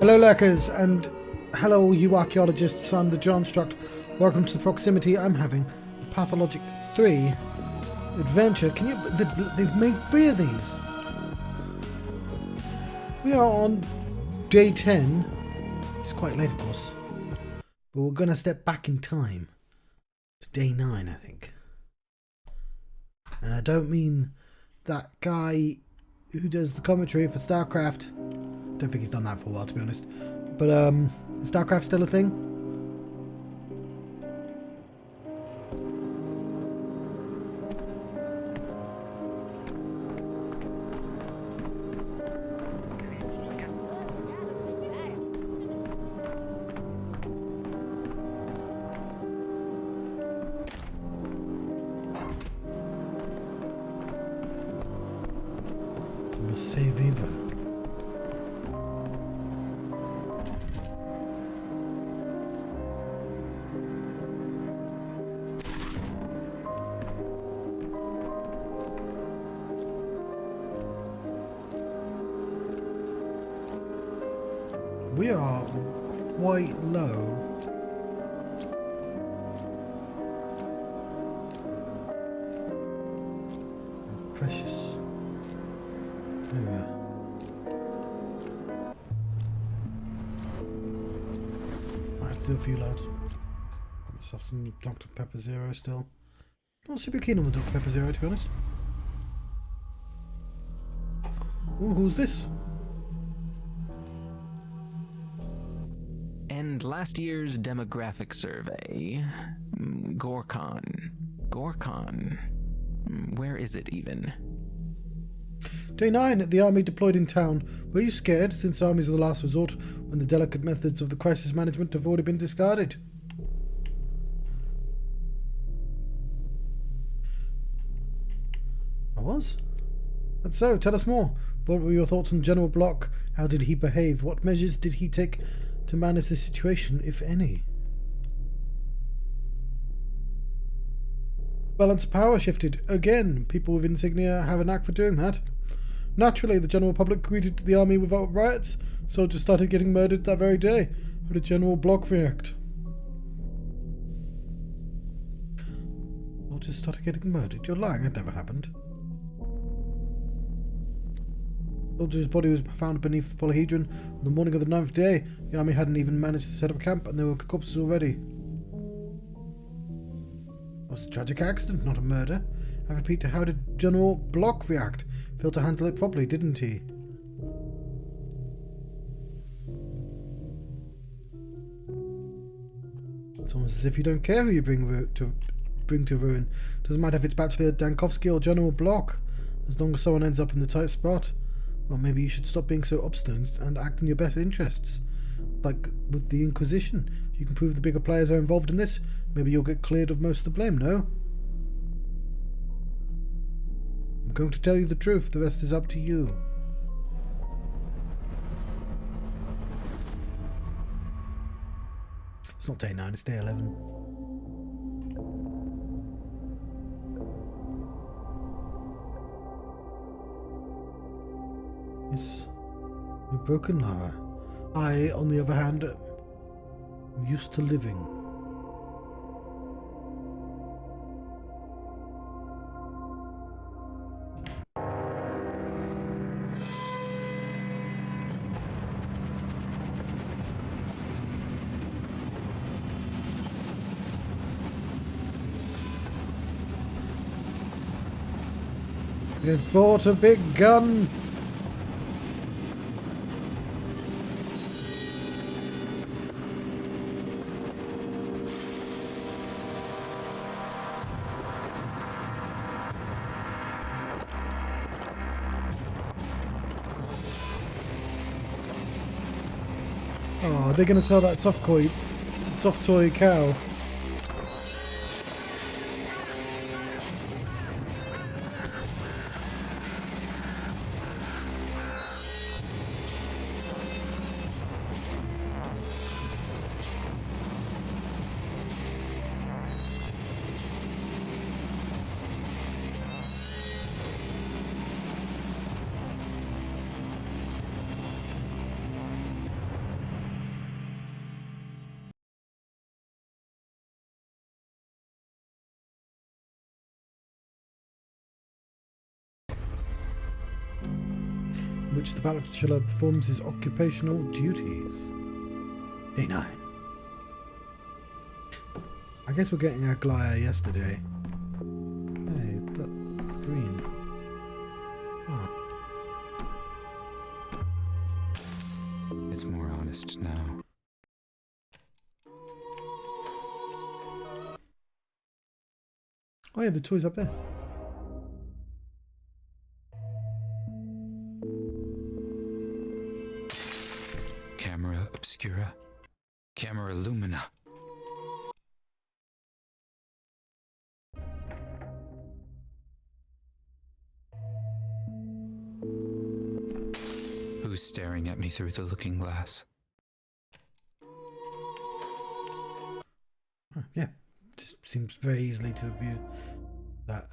Hello lurkers, and hello you archaeologists. I'm the Johnstruct. Welcome to the proximity. I'm having the Pathologic 3 adventure. Can you... They've made 3 of these. We are on day 10. It's quite late, of course. But we're going to step back in time to day 9, I think. And I don't mean that guy who does the commentary for StarCraft. Don't think he's done that for a while, to be honest. But is StarCraft still a thing? Save Eva. We are quite low. Precious. There we are. Might have to do a few loads. Got myself some Dr. Pepper Zero still. Not super keen on the Dr. Pepper Zero, to be honest. Ooh, who's this? And last year's demographic survey. Gorkon. Where is it even? Day 9. The army deployed in town. Were you scared, since armies are the last resort when the delicate methods of the crisis management have already been discarded? I was? That's so. Tell us more. What were your thoughts on General Block? How did he behave? What measures did he take to manage the situation, if any? Balance of power shifted. Again, people with insignia have a knack for doing that. Naturally, the general public greeted the army without riots. Soldiers started getting murdered that very day. How did General Block react? Soldiers started getting murdered? You're lying, it never happened. Soldier's body was found beneath the polyhedron on the morning of the 9th day. The army hadn't even managed to set up a camp and there were corpses already. It was a tragic accident, not a murder. I repeat, how did General Block react? Failed to handle it properly, didn't he? It's almost as if you don't care who you bring to ruin. Doesn't matter if it's Bachelor Dankovsky or General Block, as long as someone ends up in the tight spot. Well, maybe you should stop being so obstinate and act in your best interests. Like with the Inquisition. If you can prove the bigger players are involved in this, maybe you'll get cleared of most of the blame, no? I'm going to tell you the truth. The rest is up to you. It's not day 9, it's day 11. Yes, you're broken, Lara. I, on the other hand, am used to living. You've bought a big gun. Oh, they're going to sell that soft toy cow. which the bachelor performs his occupational duties. Day 9. I guess we're getting our glider yesterday. Hey, that's green. Oh. It's more honest now. Oh yeah, the toy's up there. Camera obscura. Camera lumina. Who's staring at me through the looking glass? Oh, yeah, just seems very easily to view that.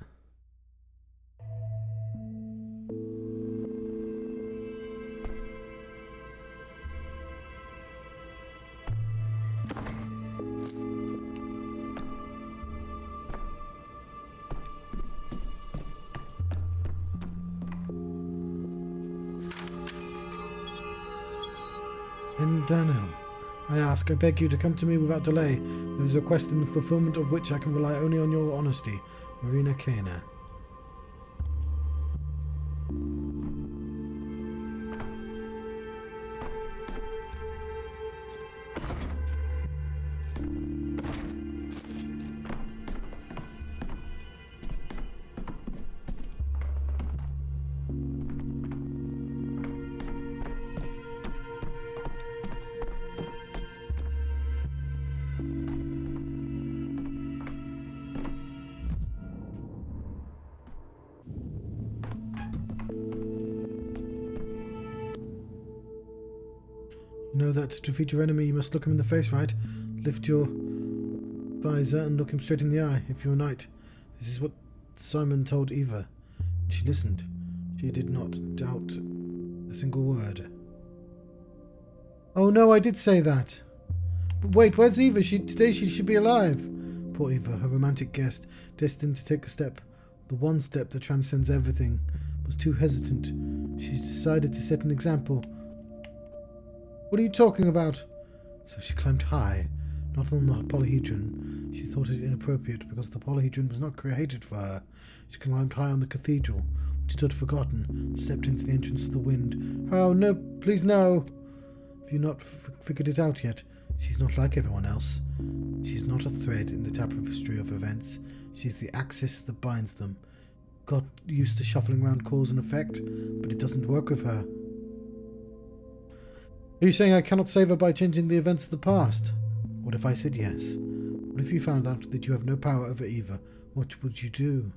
And Daniel, I beg you to come to me without delay. There is a request in the fulfillment of which I can rely only on your honesty. Marina Kana. You know that to defeat your enemy you must look him in the face, right? Lift your visor and look him straight in the eye, if you're a knight. This is what Simon told Eva. She listened. She did not doubt a single word. Oh no, I did say that. But wait, where's Eva? Today she should be alive. Poor Eva, her romantic guest, destined to take a step, the one step that transcends everything, was too hesitant. She's decided to set an example. What are you talking about? So she climbed high, not on the polyhedron. She thought it inappropriate because the polyhedron was not created for her. She climbed high on the cathedral, which stood forgotten, stepped into the entrance of the wind. Oh, no, please no. Have you not figured it out yet? She's not like everyone else. She's not a thread in the tapestry of events. She's the axis that binds them. Got used to shuffling around cause and effect, but it doesn't work with her. Are you saying I cannot save her by changing the events of the past? What if I said yes? What if you found out that you have no power over Eva? What would you do?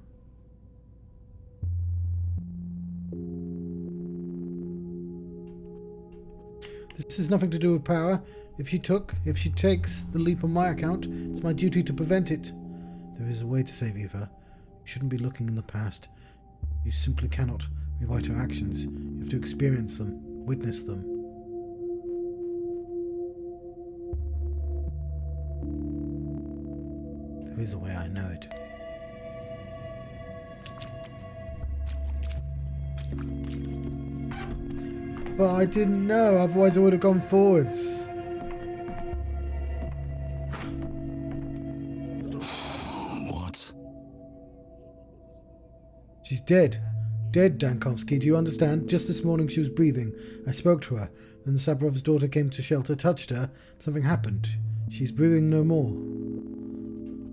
This has nothing to do with power. If she takes the leap on my account, it's my duty to prevent it. There is a way to save Eva. You shouldn't be looking in the past. You simply cannot rewrite her actions. You have to experience them, witness them. There is a way, I know it. But I didn't know, otherwise I would have gone forwards. What? She's dead. Dead, Dankovsky, do you understand? Just this morning she was breathing. I spoke to her. Then the Sabrov's daughter came to shelter, touched her. Something happened. She's breathing no more.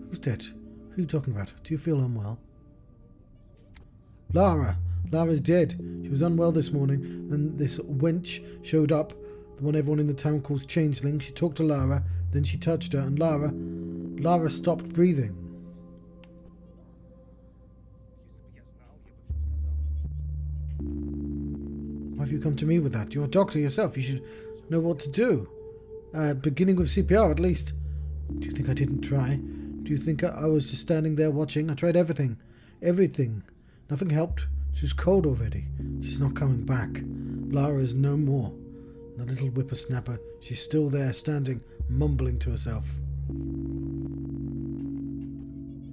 Who's dead? Who are you talking about? Do you feel unwell? Lara! Lara's dead. She was unwell this morning, and this wench showed up, the one everyone in the town calls Changeling. She talked to Lara, then she touched her, and Lara stopped breathing. Why have you come to me with that? You're a doctor yourself. You should know what to do. Beginning with CPR, at least. Do you think I didn't try? Do you think I was just standing there watching? I tried everything. Everything. Nothing helped. She's cold already. She's not coming back. Lara is no more. The little whippersnapper, she's still there, standing, mumbling to herself.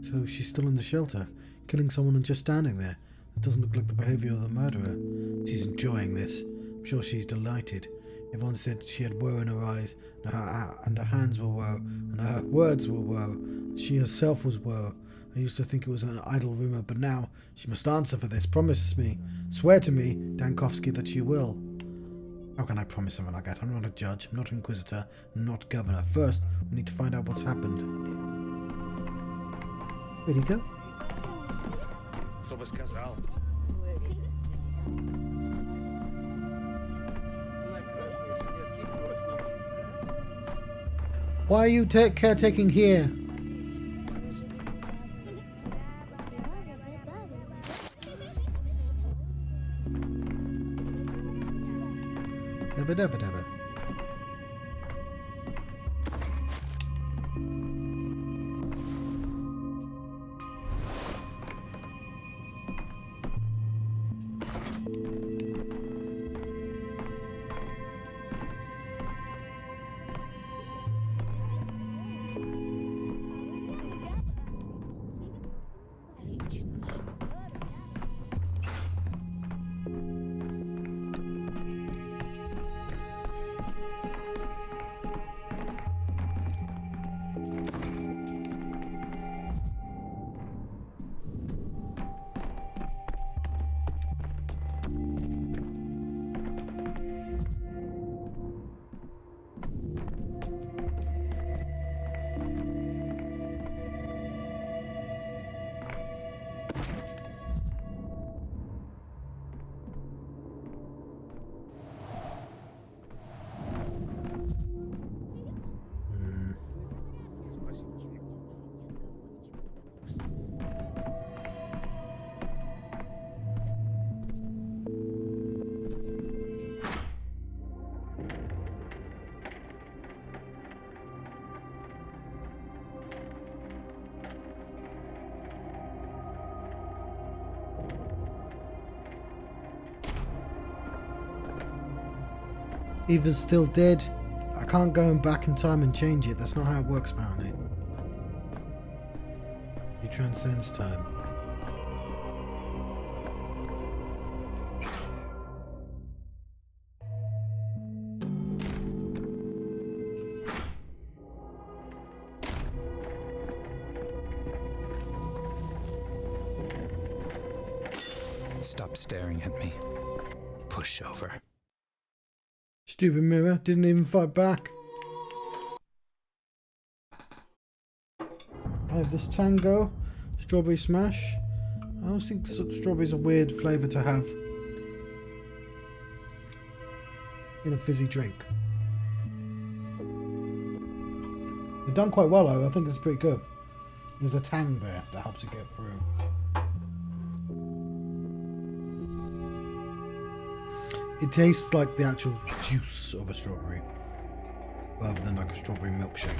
So she's still in the shelter, killing someone and just standing there. It doesn't look like the behaviour of the murderer. She's enjoying this. sure she's delighted. Everyone said she had woe in her eyes, and her hands were woe, and her words were woe. She herself was woe. I used to think it was an idle rumour, but now she must answer for this. Promise me, swear to me, Dankovsky, that she will. How can I promise something like that? I'm not a judge, I'm not an inquisitor, I'm not governor. First, we need to find out what's happened. Where'd he go? Кто бы сказал? Why are you caretaking here? Dabba dabba dabba. Eva's still dead. I can't go back in time and change it. That's not how it works, apparently. He transcends time. Stop staring at me. Push over. Stupid mirror, didn't even fight back. I have this Tango, Strawberry Smash. I always think strawberry's a weird flavour to have in a fizzy drink. They've done quite well though, I think it's pretty good. There's a tang there that helps it get through. It tastes like the actual juice of a strawberry, rather than like a strawberry milkshake.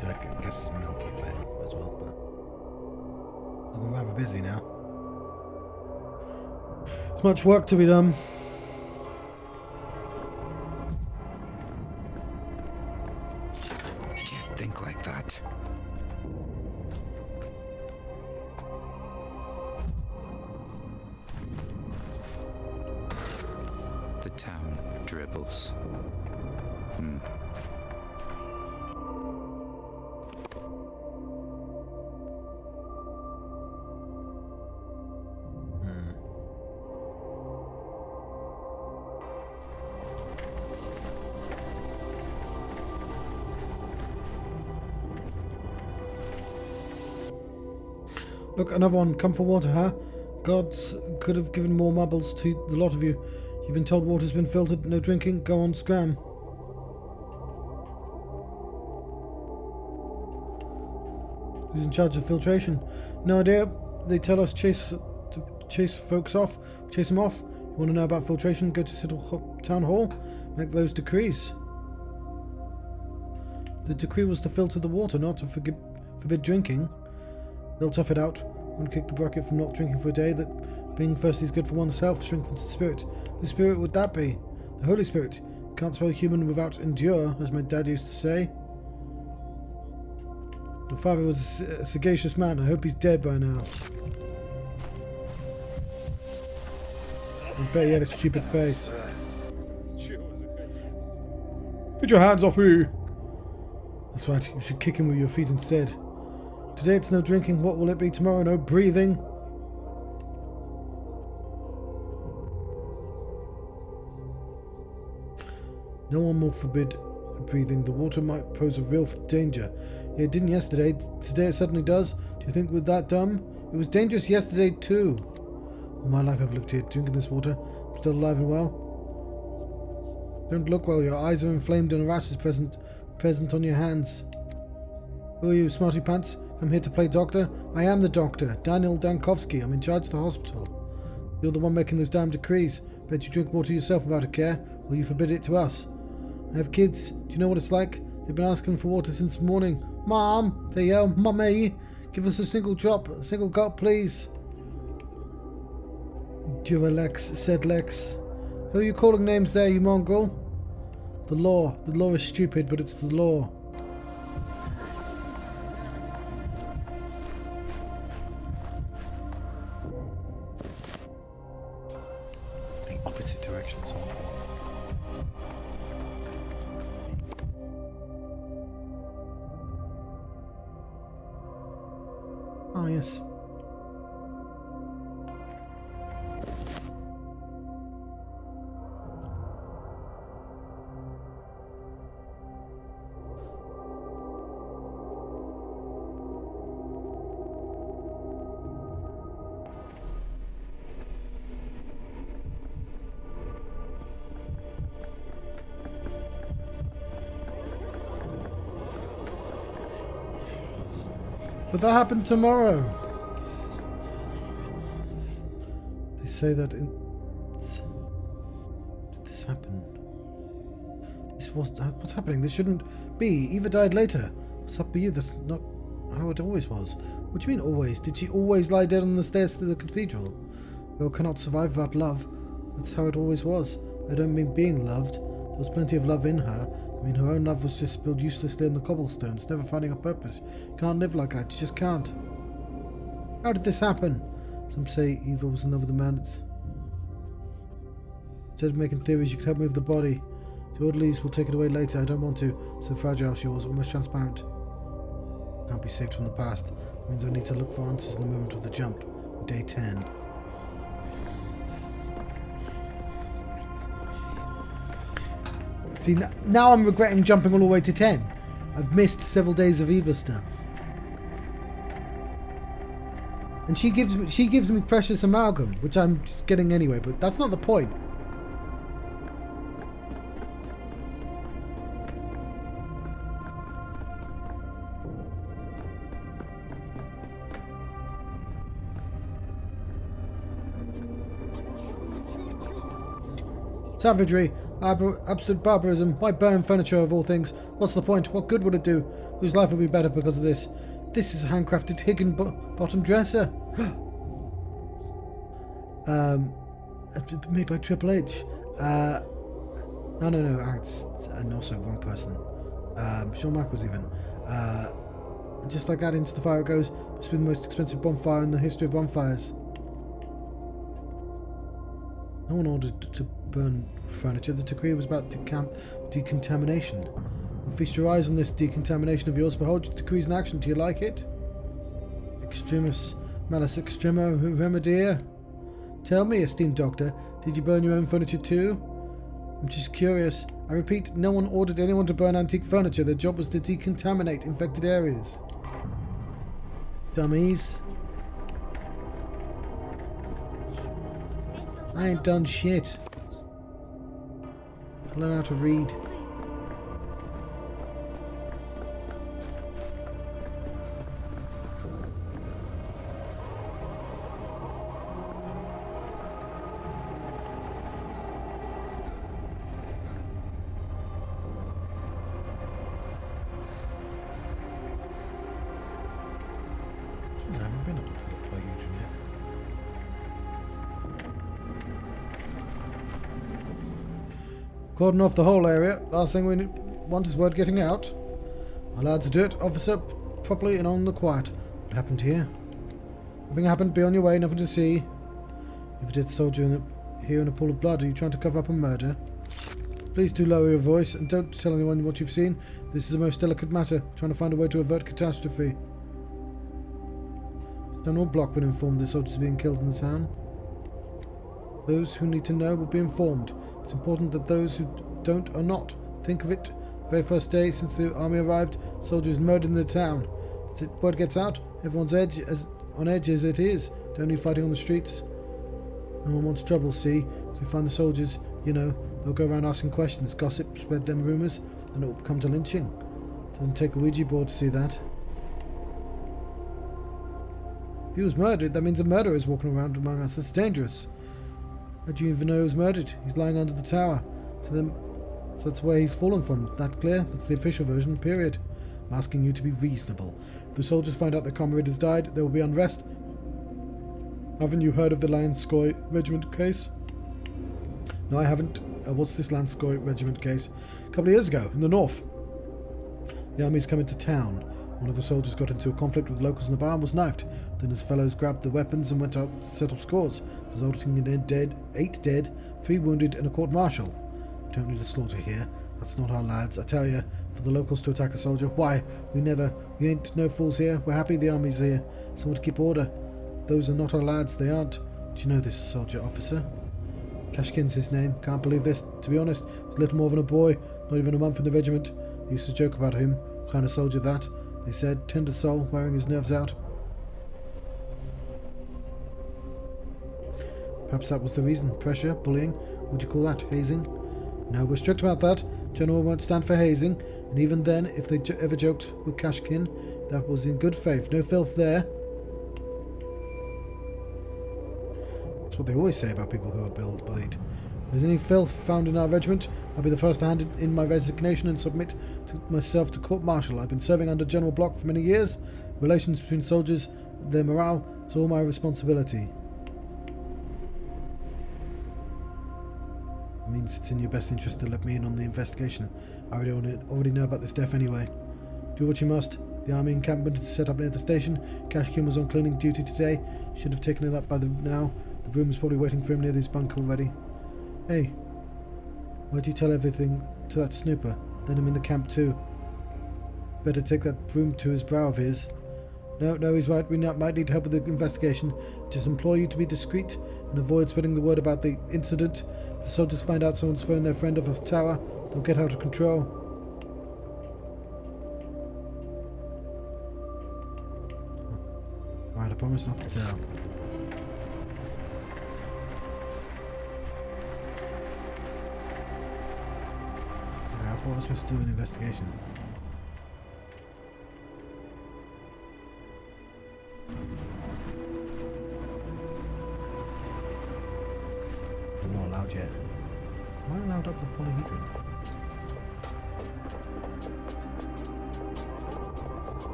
I guess it's milky flavour as well, but I'm rather busy now. There's much work to be done. Can't think like that. The town dribbles. Look, another one. Come for water, huh? Gods could have given more marbles to the lot of you. You've been told water's been filtered, no drinking. Go on, scram. Who's in charge of filtration? No idea. They tell us to chase folks off. Chase them off. You want to know about filtration? Go to Town Hall. Make those decrees. The decree was to filter the water, not to forbid drinking. They'll tough it out. Won't kick the bucket from not drinking for a day. That being thirsty is good for oneself, strengthens the spirit. Whose spirit would that be? The Holy Spirit. Can't spell human without endure, as my dad used to say. My father was a sagacious man. I hope he's dead by now. I bet he had a stupid face. Get your hands off me! That's right, you should kick him with your feet instead. Today it's no drinking, what will it be tomorrow? No breathing? No one will forbid breathing. The water might pose a real danger. Yeah, it didn't yesterday. Today it suddenly does. Do you think we're that dumb? It was dangerous yesterday too. All my life I've lived here, drinking this water. I'm still alive and well. Don't look well. Your eyes are inflamed and a rash is present on your hands. Who are you, smarty pants? I'm here to play doctor. I am the doctor, Daniel Dankovsky. I'm in charge of the hospital. You're the one making those damn decrees. Bet you drink water yourself without a care, or you forbid it to us. I have kids. Do you know what it's like? They've been asking for water since morning. Mom! They yell, Mummy! Give us a single drop, a single gulp, please. Duralex, said Lex. Who are you calling names there, you mongrel? The law. The law is stupid, but it's the law. It's the opposite direction, so. Oh, yes. But that happened tomorrow. They say that in... Did this happen? This was... What's happening? This shouldn't be. Eva died later. What's up with you? That's not how it always was. What do you mean always? Did she always lie dead on the stairs to the cathedral? Girl cannot survive without love. That's how it always was. I don't mean being loved. There was plenty of love in her. I mean, her own love was just spilled uselessly on the cobblestones, never finding a purpose. You can't live like that, you just can't. How did this happen? Some say Eva was in love with the man. Instead of making theories, you could help me with the body. The orderlies will take it away later, I don't want to. So fragile she was, almost transparent. Can't be saved from the past. That means I need to look for answers in the moment of the jump. Day 10. See, now I'm regretting jumping all the way to 10. I've missed several days of Eva stuff. And she gives me precious amalgam, which I'm just getting anyway, but that's not the point. Savagery, absolute barbarism. Why burn furniture of all things? What's the point? What good would it do? Whose life would be better because of this? This is a handcrafted Higginbottom dresser. Made by Triple H. No. And also wrong person. Shawn Michaels even. Just like that, into the fire it goes. Must be the most expensive bonfire in the history of bonfires. No one ordered to burn furniture. The decree was about decontamination. Feast your eyes on this decontamination of yours. Behold your decrees in action. Do you like it? Extremis malus extrema remedia. Tell me, esteemed doctor, did you burn your own furniture too? I'm just curious. I repeat, no one ordered anyone to burn antique furniture. Their job was to decontaminate infected areas. Dummies. I ain't done shit. Learn how to read. I haven't been up to play Eugene yet. Cordon off the whole area. Last thing we want is word getting out. Allowed to do it, officer, properly and on the quiet. What happened here? Nothing happened. Be on your way. Nothing to see. If it did, soldier in here in a pool of blood. Are you trying to cover up a murder? Please do lower your voice and don't tell anyone what you've seen. This is a most delicate matter, trying to find a way to avert catastrophe. General Blockman informed the soldiers being killed in the town. Those who need to know will be informed. It's important that those who don't are not. Think of it. The very first day since the army arrived, soldiers murdered in the town. As word gets out, everyone's on edge as it is. Don't need fighting on the streets. No one wants trouble, see? If we find the soldiers, you know, they'll go around asking questions, gossip, spread them rumours, and it will come to lynching. Doesn't take a Ouija board to see that. If he was murdered, that means a murderer is walking around among us. That's dangerous. How do you even know he was murdered? He's lying under the tower. So that's where he's fallen from. That clear? That's the official version, period. I'm asking you to be reasonable. If the soldiers find out their comrade has died, there will be unrest. Haven't you heard of the Lanskoy Regiment case? No, I haven't. What's this Lanskoy Regiment case? A couple of years ago, in the north. The army's come into town. One of the soldiers got into a conflict with locals in the bar and was knifed. Then his fellows grabbed the weapons and went out to settle scores, resulting in 8 dead, 3 wounded, and a court-martial. We don't need a slaughter here. That's not our lads. I tell you, for the locals to attack a soldier, why? We ain't no fools here. We're happy the army's here. Someone to keep order. Those are not our lads. They aren't. Do you know this soldier, officer? Kashkin's his name. Can't believe this. To be honest, he's little more than a boy. Not even a month in the regiment. They used to joke about him. What kind of soldier that? They said, tender soul, wearing his nerves out. Perhaps that was the reason. Pressure, bullying. What do you call that? Hazing? No, we're strict about that. General won't stand for hazing. And even then, if they ever joked with Kashkin, that was in good faith. No filth there. That's what they always say about people who are bullied. If there's any filth found in our regiment, I'll be the first to hand in my resignation and submit myself to court-martial. I've been serving under General Block for many years. Relations between soldiers, their morale, it's all my responsibility. It means it's in your best interest to let me in on the investigation. I already know about this death anyway. Do what you must. The army encampment is set up near the station. Kashkin was on cleaning duty today. Should have taken it up by now. The broom is probably waiting for him near his bunk already. Hey, why'd you tell everything to that snooper? Let him in the camp too. Better take that broom to his brow of his. No, he's right. We might need help with the investigation. Just implore you to be discreet and avoid spreading the word about the incident. If the soldiers find out someone's thrown their friend off a tower, they'll get out of control. Right, I promise not to tell. I thought I was supposed to do an investigation. I'm not allowed yet. Am I allowed up the polyhedron?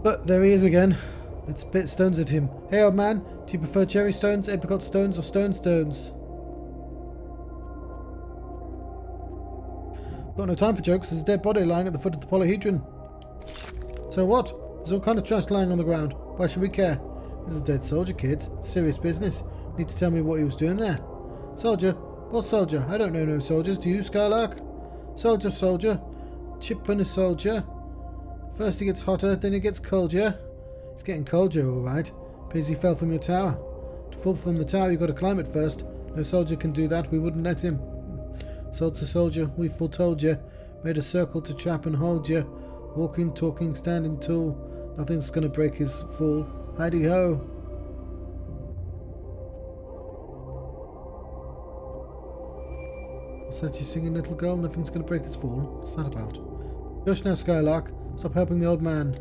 Look, there he is again. Let's spit stones at him. Hey old man, do you prefer cherry stones, apricot stones, or stone stones? Got no time for jokes. There's a dead body lying at the foot of the polyhedron. So what? There's all kind of trash lying on the ground. Why should we care? This is a dead soldier, kids. Serious business. Need to tell me what he was doing there. Soldier? What soldier? I don't know no soldiers. Do you, Skylark? Soldier. Chip and a soldier. First he gets hotter, then he gets colder. It's getting colder, alright. Appears he fell from your tower. To fall from the tower, you've got to climb it first. No soldier can do that. We wouldn't let him. Soldier, we foretold you. Made a circle to trap and hold you. Walking, talking, standing tall. Nothing's gonna break his fall. Hidey-ho! What's that you singing, little girl? Nothing's gonna break his fall. What's that about? Josh now, Skylark. Stop helping the old man.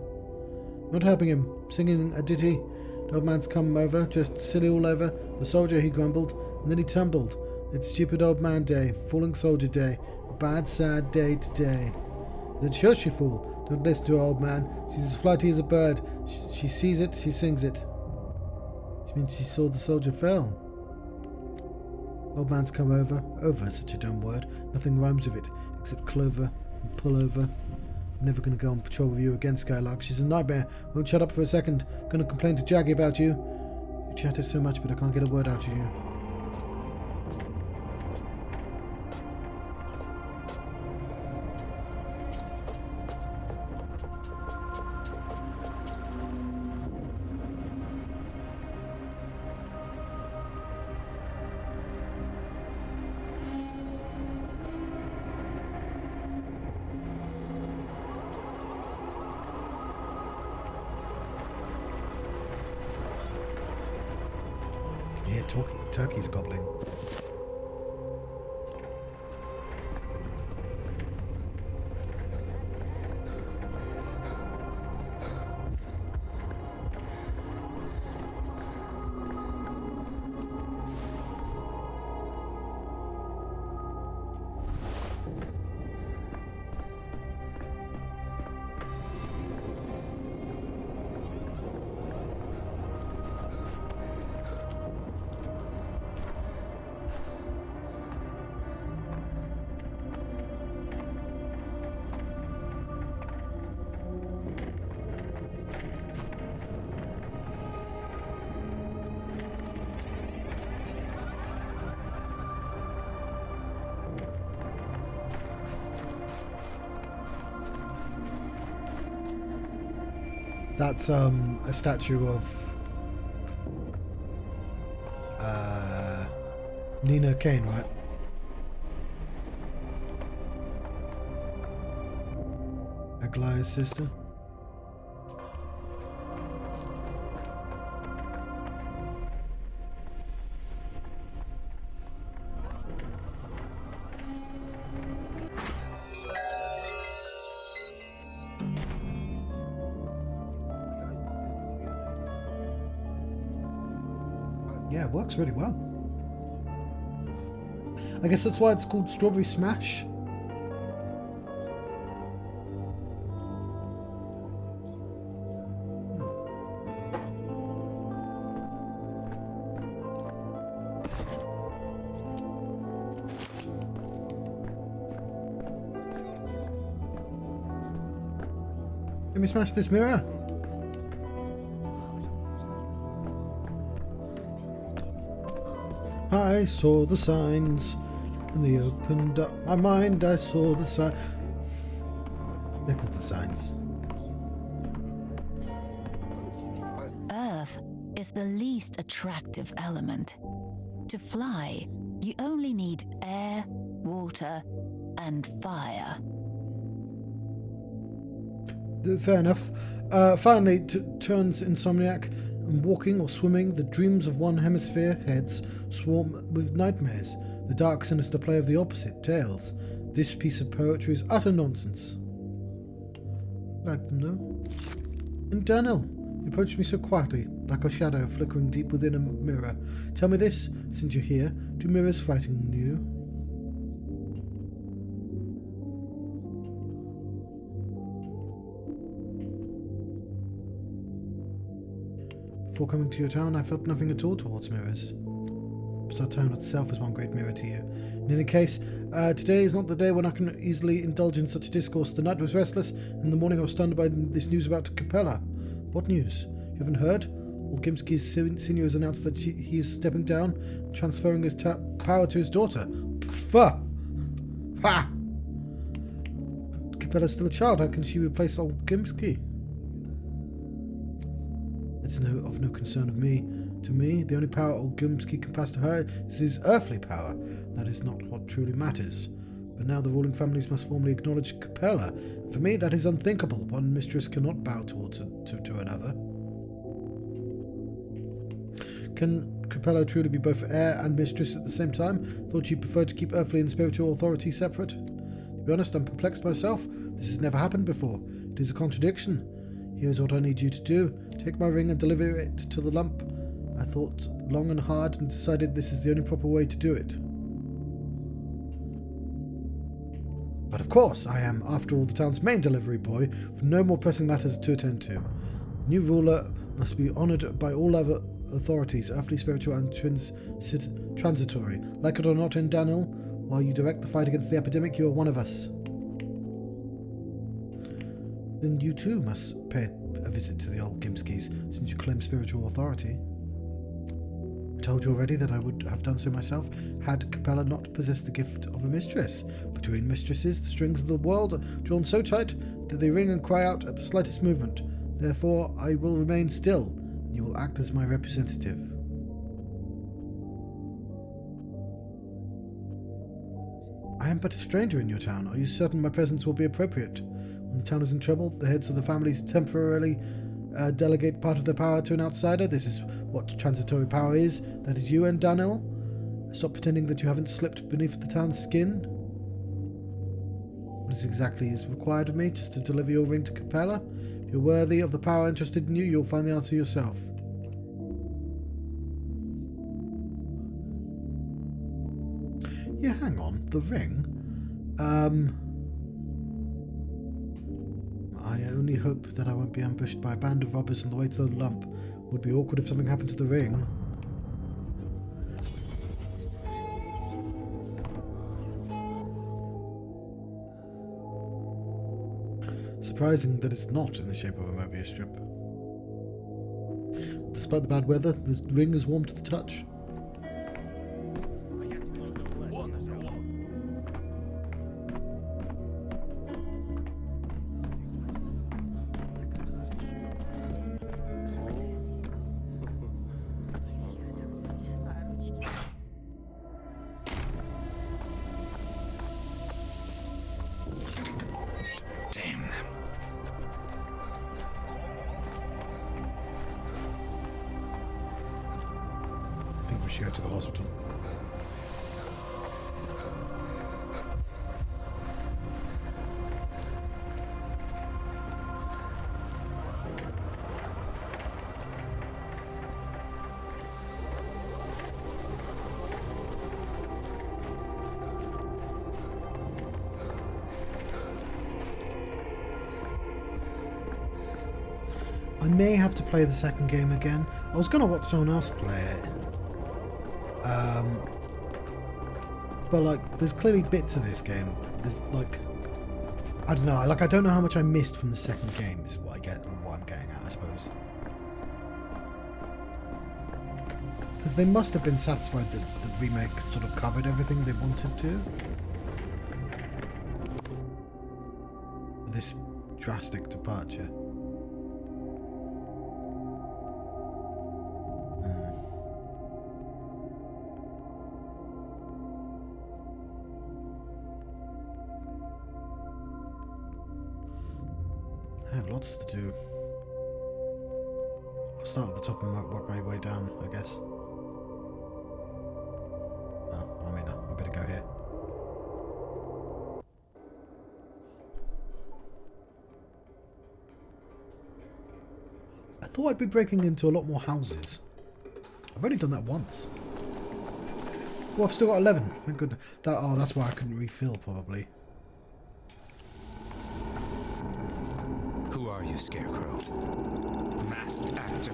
Not helping him. Singing a ditty. The old man's come over, dressed silly all over. The soldier, he grumbled, and then he tumbled. It's stupid old man day, falling soldier day, a bad sad day today. Then shush, you fool, don't listen to her, old man. She's as flighty as a bird. She sees it, she sings it. Which means she saw the soldier fell. Old man's come over. Over, such a dumb word. Nothing rhymes with it, except clover and pull over. I'm never going to go on patrol with you again, Skylark. She's a nightmare. Won't shut up for a second. Going to complain to Jaggy about you. You chatter so much, but I can't get a word out of you. turkey's gobbling. That's a statue of Nina Kane, right? Aglia's sister. Yeah, it works really well. I guess that's why it's called Strawberry Smash. Let me smash this mirror. I saw the signs, and they opened up my mind. I saw the sign. They're called the signs. Earth is the least attractive element. To fly, you only need air, water, and fire. Fair enough. Finally, turns insomniac, and walking or swimming, the dreams of one hemisphere heads swarm with nightmares. The dark, sinister play of the opposite tales. This piece of poetry is utter nonsense. Like them, though. And Daniel, you approached me so quietly, like a shadow flickering deep within a mirror. Tell me this, since you're here, do mirrors frighten you? Before coming to your town, I felt nothing at all towards mirrors. Perhaps our town itself is one great mirror to you. In any case, today is not the day when I can easily indulge in such discourse. The night was restless, and in the morning I was stunned by this news about Capella. What news? You haven't heard? Olgimsky's senior has announced that he is stepping down, transferring his power to his daughter. Pfft! Ha! Capella's still a child. How can she replace Olgimsky? It's of no concern of me. To me, the only power Olgimsky can pass to her is his earthly power. That is not what truly matters. But now the ruling families must formally acknowledge Capella. For me, that is unthinkable. One mistress cannot bow towards to another. Can Capella truly be both heir and mistress at the same time? Thought you preferred to keep earthly and spiritual authority separate? To be honest, I'm perplexed myself. This has never happened before. It is a contradiction. Here is what I need you to do. Take my ring and deliver it to the lump. I thought long and hard and decided this is the only proper way to do it. But of course, I am, after all, the town's main delivery boy, with no more pressing matters to attend to. The new ruler must be honoured by all other authorities, earthly, spiritual, and transitory. Like it or not, in Daniel, while you direct the fight against the epidemic, you are one of us. Then you too must pay a visit to the old Gimskys, since you claim spiritual authority. I told you already that I would have done so myself, had Capella not possessed the gift of a mistress. Between mistresses, the strings of the world are drawn so tight that they ring and cry out at the slightest movement. Therefore, I will remain still, and you will act as my representative. I am but a stranger in your town. Are you certain my presence will be appropriate? When the town is in trouble, the heads of the families temporarily delegate part of their power to an outsider. This is what transitory power is. That is you and Daniel. Stop pretending that you haven't slipped beneath the town's skin. What exactly is required of me? Just to deliver your ring to Capella? If you're worthy of the power interested in you, you'll find the answer yourself. Yeah, hang on. The ring? I only hope that I won't be ambushed by a band of robbers on the way to the lump. Would be awkward if something happened to the ring. Surprising that it's not in the shape of a Mobius strip. Despite the bad weather, the ring is warm to the touch. Damn them. I think we should go to the hospital. I may have to play the second game again. I was going to watch someone else play it. But, like, there's clearly bits of this game. There's, like... I don't know. Like, I don't know how much I missed from the second game is what I'm getting at, I suppose. Because they must have been satisfied that the remake sort of covered everything they wanted to. This drastic departure. I have lots to do. I'll start at the top and work my way down, I guess. Oh, I mean, I better go here. I thought I'd be breaking into a lot more houses. I've only done that once. Oh, I've still got 11. Thank goodness. That's why I couldn't refill, probably. Who are you, Scarecrow? Masked actor.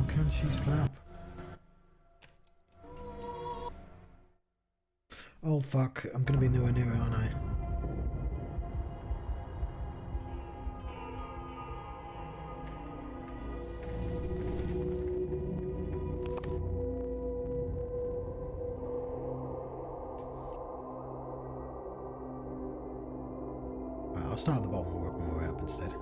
Can she slap? Oh fuck, I'm gonna be nowhere near it, aren't I? Right, I'll start at the bottom and work my way up instead.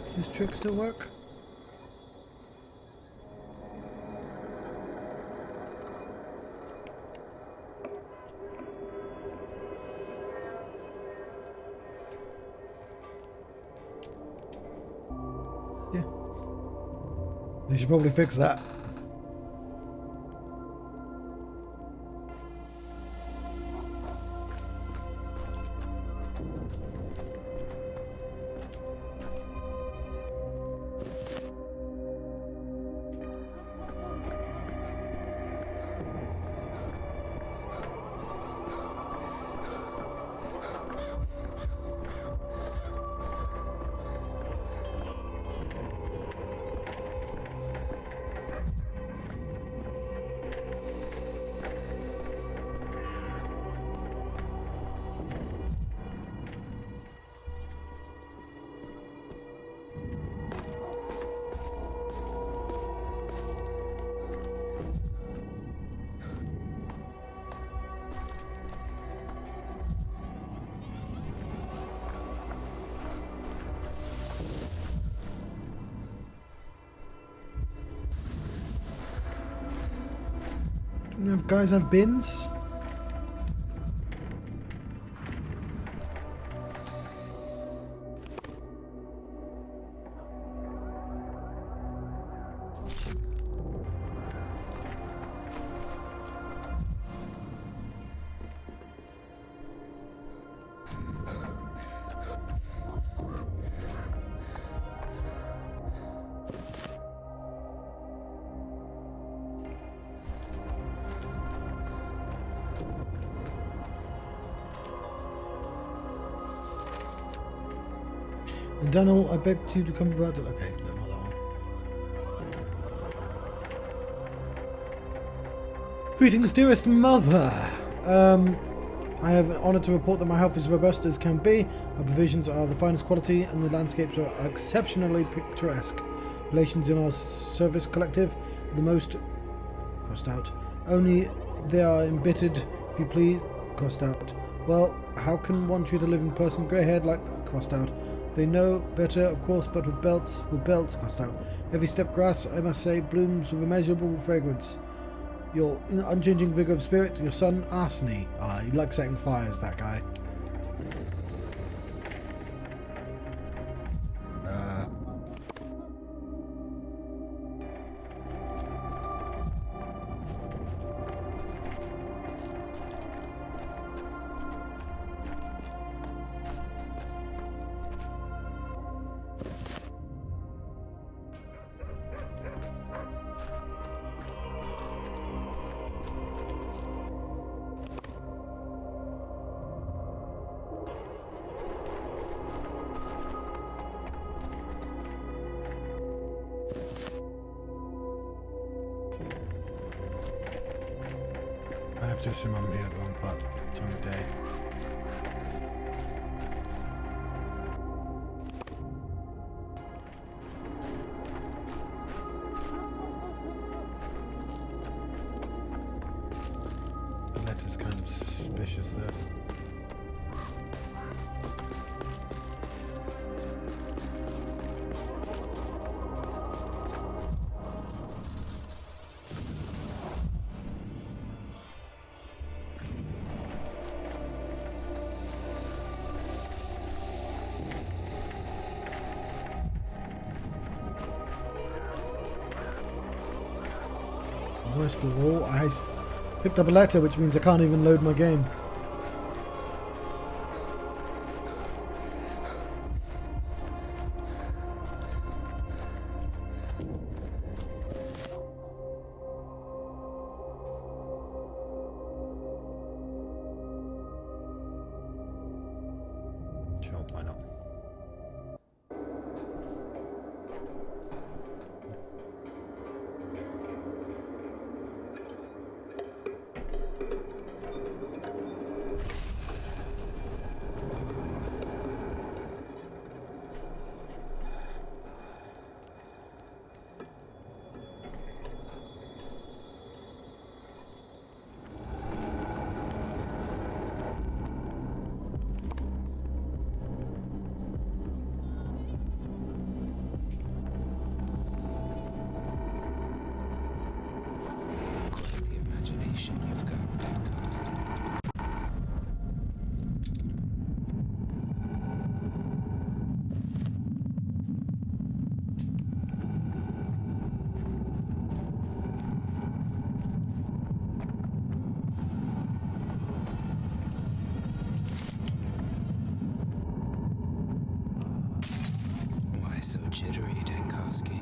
Does this trick still work? Yeah. They should probably fix that. Guys have bins? And Daniel, I begged you to come about it. Okay, no, not that one. Greetings, dearest mother. I have honoured to report that my health is robust as can be. Our provisions are the finest quality, and the landscapes are exceptionally picturesque. Relations in our service collective are the most crossed out. Only they are embittered, if you please. Crossed out. Well, how can one treat a living person grey-haired like that? Crossed out. They know better, of course, but with belts, crossed out. Every step grass, I must say, blooms with immeasurable fragrance. Your unchanging vigour of spirit, your son, Arseny. Ah, he likes setting fires, that guy. I have to assume I'm here at the wrong time of day. The letter's kind of suspicious there. Worst of all, I picked up a letter, which means I can't even load my game. Sure, why not? You've got Karminsky. Why so jittery, Dankovsky?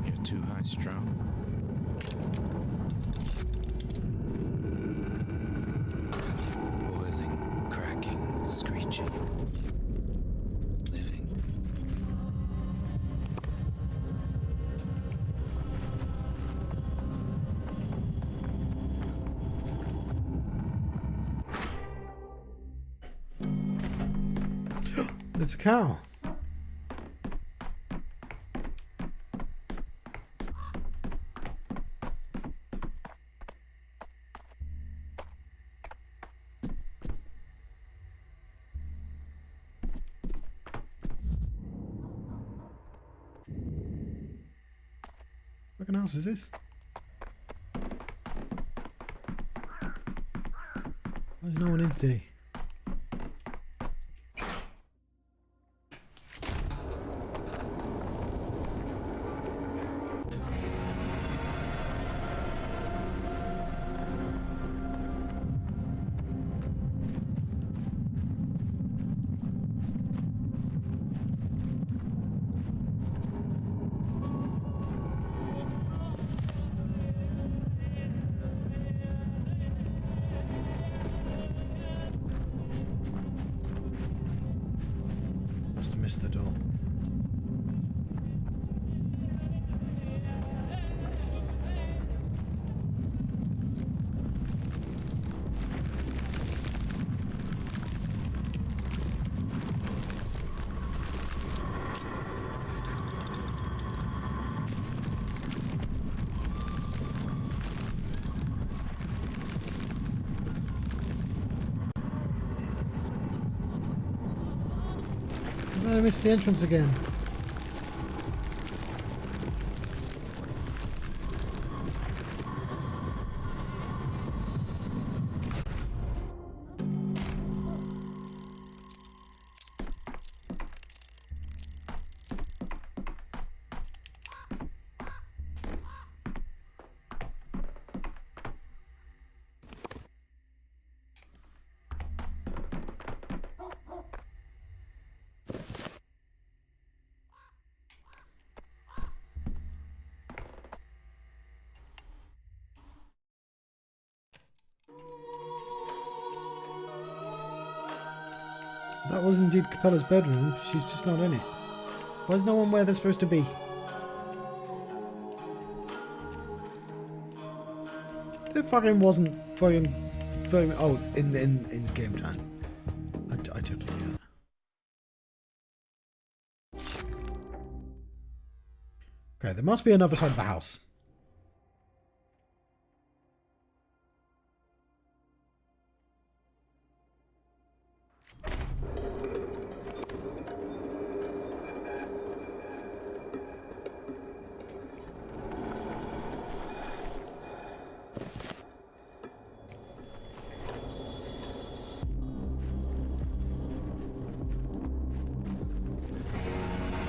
You're too high-strung. Boiling, cracking, screeching. Living. It's a cow. fucking house is this? There's no one in today. Must have missed the door. I missed the entrance again. That was indeed Capella's bedroom. She's just not in it. Why is no one where they're supposed to be? There fucking wasn't fucking oh, in game time. I totally knew that. Okay, there must be another side of the house.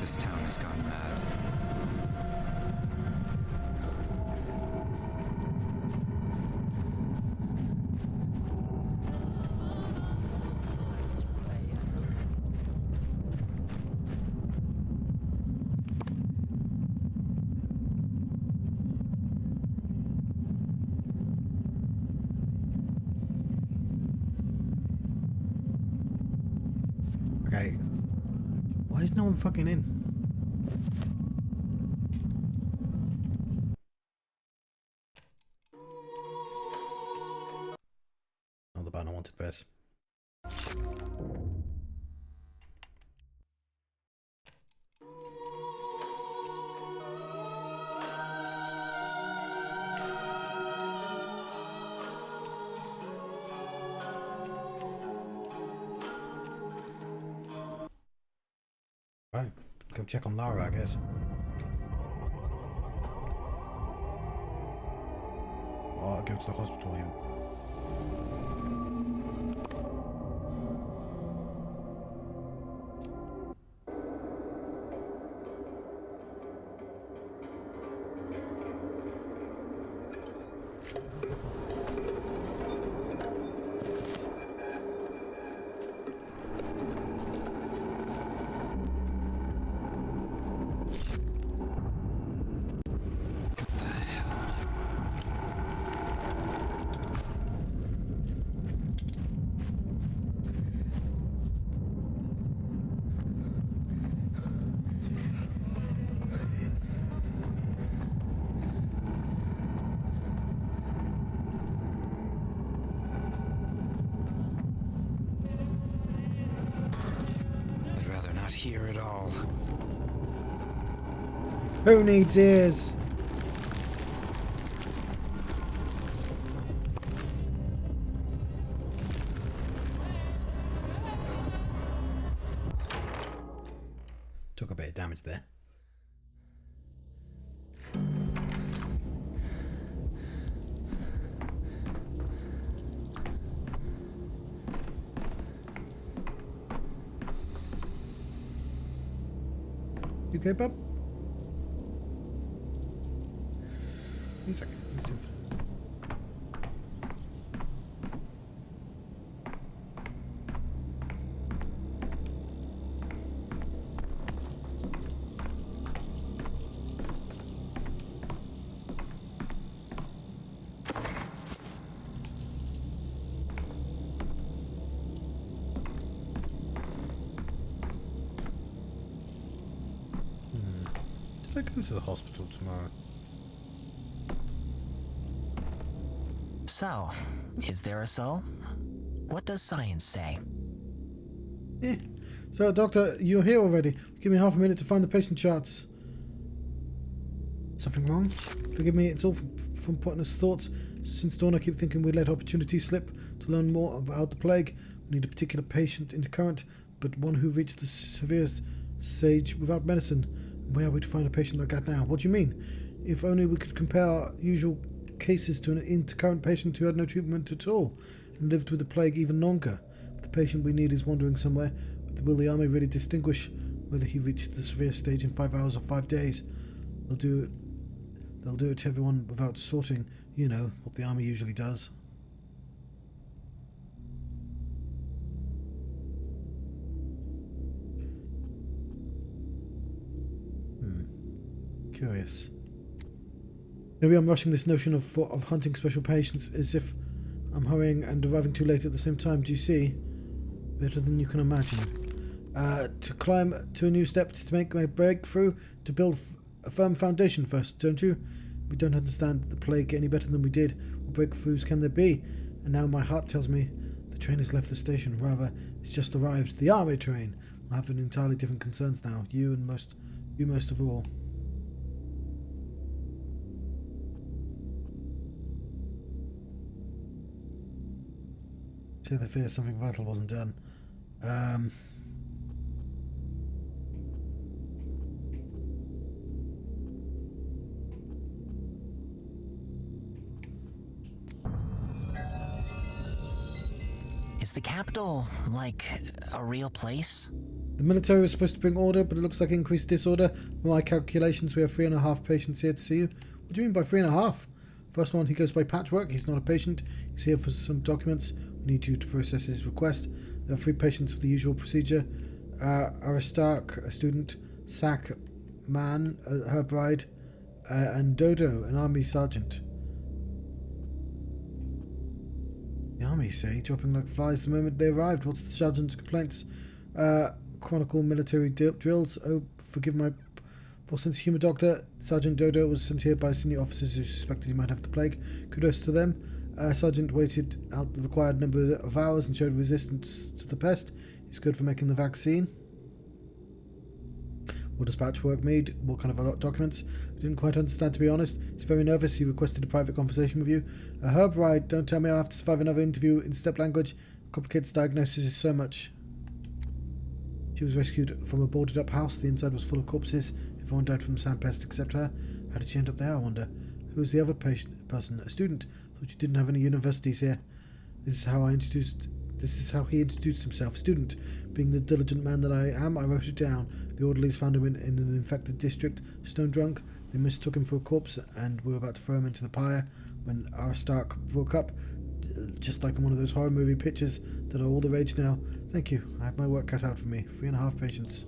This town has gone mad. Okay. Why is no one fucking in? Oh, the button I wanted first. Right, go check on Lara, I guess. Or I'll go to the hospital even. Not here at all. Who needs ears? Took a bit of damage there. okay, bub? Wait a second. Let's do it. I go to the hospital tomorrow? So, is there a soul? What does science say? Eh. So, Doctor, you're here already. Give me half a minute to find the patient charts. Something wrong? Forgive me, it's all from pointless thoughts. Since dawn I keep thinking we'd let opportunities slip to learn more about the plague. We need a particular patient in the current, but one who reached the severest stage without medicine. Where are we to find a patient like that now? What do you mean? If only we could compare our usual cases to an intercurrent patient who had no treatment at all and lived with the plague even longer. The patient we need is wandering somewhere. Will the army really distinguish whether he reached the severe stage in 5 hours or 5 days? They'll do it to everyone without sorting. You know what the army usually does. Curious. Maybe I'm rushing this notion of hunting special patients as if I'm hurrying and arriving too late at the same time. Do you see? Better than you can imagine. To climb to a new step, to make my breakthrough, to build a firm foundation first, don't you? We don't understand the plague any better than we did. What breakthroughs can there be? And now my heart tells me the train has left the station. Rather, it's just arrived. The army train. I have entirely different concerns now. You most of all. So they fear something vital wasn't done. Is the capital, like, a real place? The military was supposed to bring order, but it looks like increased disorder. By my calculations, we have 3.5 patients here to see you. What do you mean by 3.5? First one, he goes by patchwork. He's not a patient. He's here for some documents. We need you to process his request. There are 3 patients for the usual procedure. Aristarch, a student. Sack, man, her bride. And Dodo, an army sergeant. The army, say, dropping like flies the moment they arrived. What's the sergeant's complaints? Chronicle military drills. Oh, forgive my poor sense of humour, Doctor. Sergeant Dodo was sent here by senior officers who suspected he might have the plague. Kudos to them. Sergeant waited out the required number of hours and showed resistance to the pest. He's good for making the vaccine. What does patchwork mean? What kind of documents? I didn't quite understand, to be honest. He's very nervous. He requested a private conversation with you. Herb, right? Don't tell me I have to survive another interview in step language. Complicated diagnosis is so much. She was rescued from a boarded up house. The inside was full of corpses. Everyone died from the sandpest except her. How did she end up there, I wonder? Who was the other person? A student. Thought you didn't have any universities here. This is how he introduced himself. Student. Being the diligent man that I am, I wrote it down. The orderlies found him in an infected district, stone drunk. They mistook him for a corpse, and we were about to throw him into the pyre when Aristarch woke up, just like in one of those horror movie pictures that are all the rage now. Thank you. I have my work cut out for me. 3.5 patients.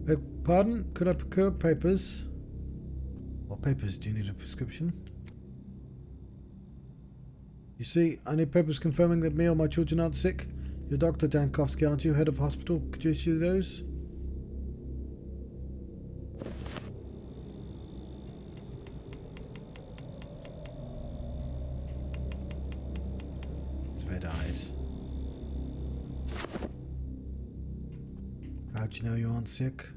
Beg pardon? Could I procure papers? What papers? Do you need a prescription? You see, I need papers confirming that me or my children aren't sick. You're Dr. Dankovsky, aren't you? Head of hospital. Could you issue those? His red eyes. How'd you know you aren't sick?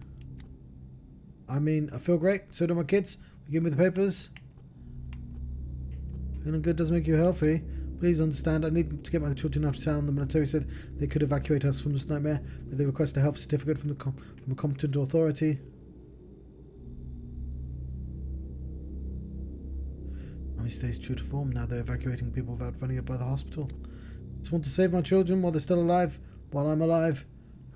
I mean, I feel great. So do my kids. You give me the papers. Feeling good does make you healthy. Please understand, I need to get my children out of town. The military said they could evacuate us from this nightmare, but they request a health certificate from a competent authority. Army stays true to form. Now they're evacuating people without running it by the hospital. Just want to save my children while they're still alive, while I'm alive.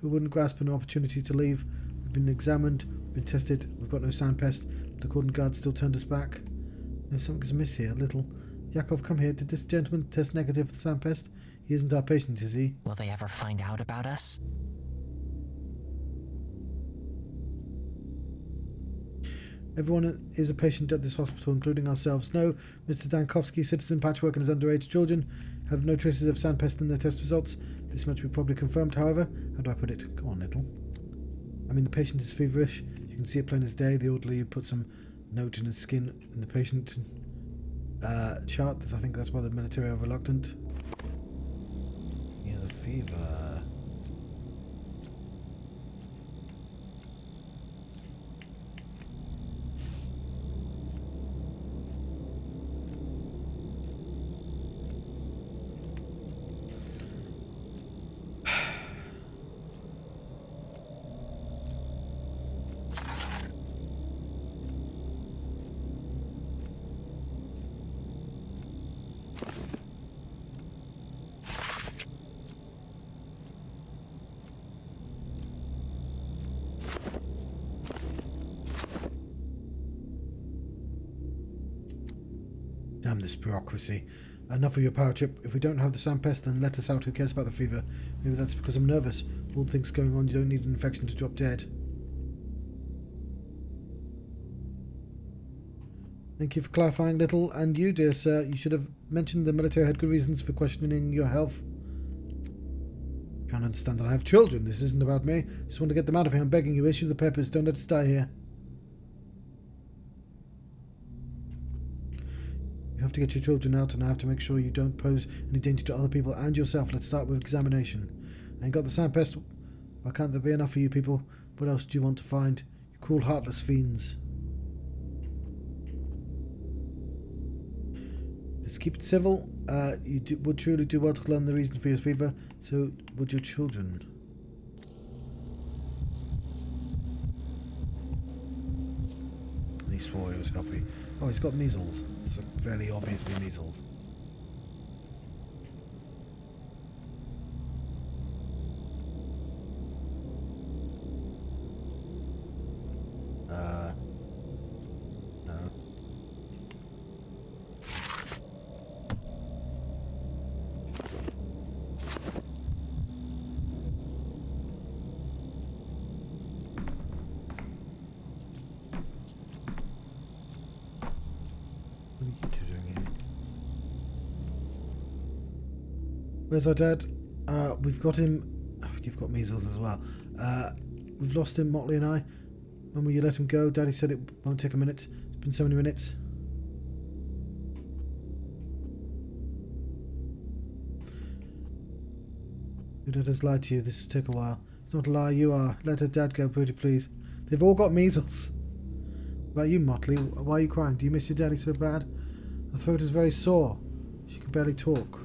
Who wouldn't grasp an opportunity to leave? We've been examined, been tested, we've got no soundpest. The cordon guard still turned us back. No, something's amiss here, a little. Yakov, come here. Did this gentleman test negative for the soundpest? He isn't our patient, is he? Will they ever find out about us? Everyone is a patient at this hospital, including ourselves. No, Mr. Dankovsky, citizen patchwork and his underage children have no traces of sandpest in their test results. This much we probably confirmed, however. How do I put it? Go on, little. I mean, the patient is feverish. You can see it plain as day. The orderly put some note in his skin in the patient chart. I think that's why the military are reluctant. He has a fever. Damn this bureaucracy. Enough of your power trip. If we don't have the sandpest, then let us out. Who cares about the fever? Maybe that's because I'm nervous. All things going on, you don't need an infection to drop dead. Thank you for clarifying, little. And you, dear sir, you should have mentioned the military had good reasons for questioning your health. Can't understand that I have children. This isn't about me. Just want to get them out of here. I'm begging you. Issue the papers. Don't let us die here. You have to get your children out, and I have to make sure you don't pose any danger to other people and yourself. Let's start with examination. I ain't got the sandpest. Why can't there be enough for you people? What else do you want to find? You cruel, heartless fiends. Let's keep it civil. Would truly do well to learn the reason for your fever. So would your children. And he swore he was healthy. Oh, he's got measles. It's fairly obviously measles. No. What are you two doing here? Where's our dad? We've got him. Oh, you've got measles as well. We've lost him, Motley and I. When will you let him go? Daddy said it won't take a minute. It's been so many minutes. Your dad has lied to you. This will take a while. It's not a lie. You are. Let her dad go, pretty please. They've all got measles. What about you, Motley? Why are you crying? Do you miss your daddy so bad? Her throat is very sore. She can barely talk.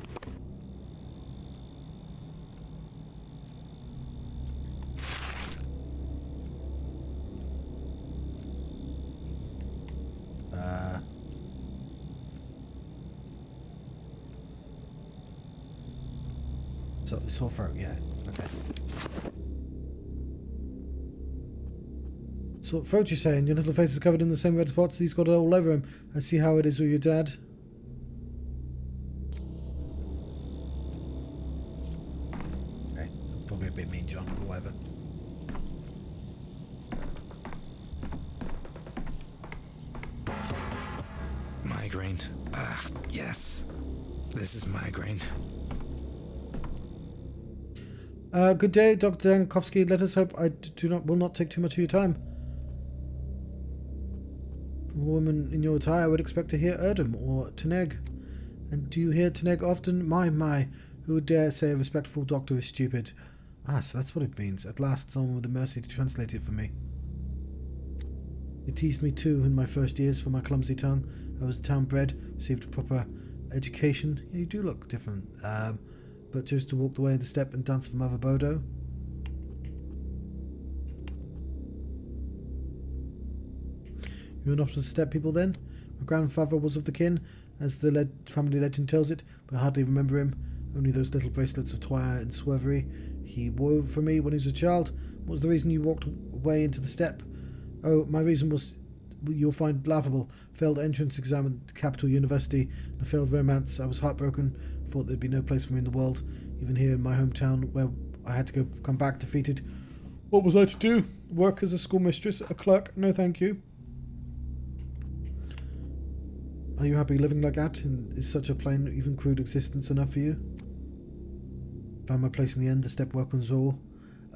So sore throat, yeah. Okay. Sore throat, you're saying? Your little face is covered in the same red spots. He's got it all over him. I see how it is with your dad. Okay, probably a bit mean, John, but whatever. Migraine. Ah, yes. This is migraine. Good day, Dr. Dankovsky. Let us hope I will not take too much of your time. From a woman in your attire, I would expect to hear Erdem or Teneg. And do you hear Teneg often? My, who would dare say a respectful doctor is stupid? Ah, so that's what it means. At last, someone with the mercy to translate it for me. They teased me too in my first years for my clumsy tongue. I was town bred, received proper education. Yeah, you do look different. But chose to walk the way of the step and dance for Mother Bodo. You were not of the step people then? My grandfather was of the kin, as the family legend tells it, but I hardly remember him. Only those little bracelets of twilight and swervery he wove for me when he was a child. What was the reason you walked away into the steppe? Oh, my reason was you'll find laughable. Failed entrance exam at the capital university and a failed romance. I was heartbroken. Thought there'd be no place for me in the world, even here in my hometown where I had to come back defeated. What was I to do? Work as a schoolmistress, a clerk? No, thank you. Are you happy living like that? And is such a plain, even crude existence enough for you? Found my place in the end. The step work was all.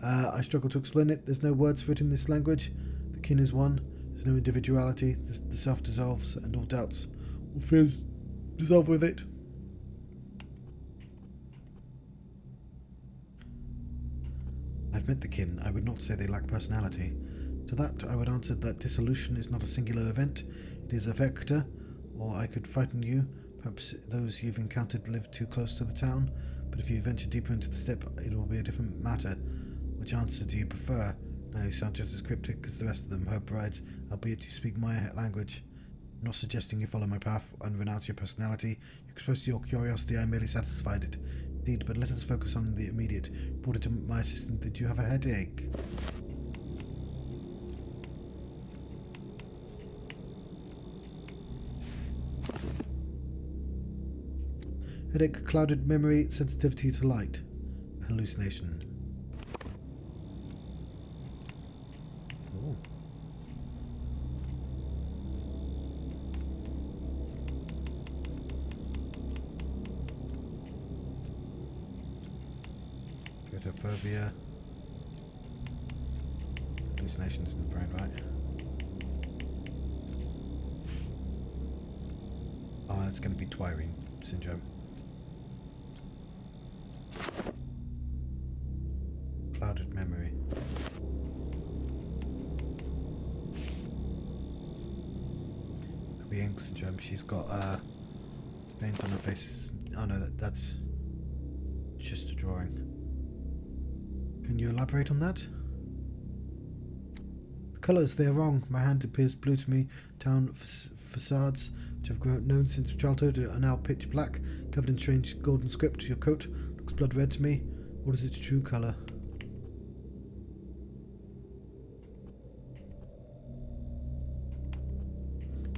I struggle to explain it. There's no words for it in this language. The kin is one. There's no individuality. The self dissolves, and all doubts, all fears dissolve with it. I've met the kin. I would not say they lack personality. To that, I would answer that dissolution is not a singular event. It is a vector, or I could frighten you. Perhaps those you've encountered live too close to the town, but if you venture deeper into the steppe, it will be a different matter. Which answer do you prefer? Now you sound just as cryptic as the rest of them, her brides, albeit you speak my language. I'm not suggesting you follow my path and renounce your personality. You expressed your curiosity, I merely satisfied it. Indeed, but let us focus on the immediate. Reported to my assistant, did you have a headache? Headache, clouded memory, sensitivity to light. Hallucination. Oh. Photophobia. Hallucinations in the brain, right? Oh, that's going to be Twirine syndrome. Clouded memory. Could be ink syndrome. She's got veins on her face. Oh no, that's just a drawing. Can you elaborate on that? The colours, they are wrong. My hand appears blue to me. Town facades, which I've known since childhood, are now pitch black, covered in strange golden script. Your coat looks blood red to me. What is its true colour?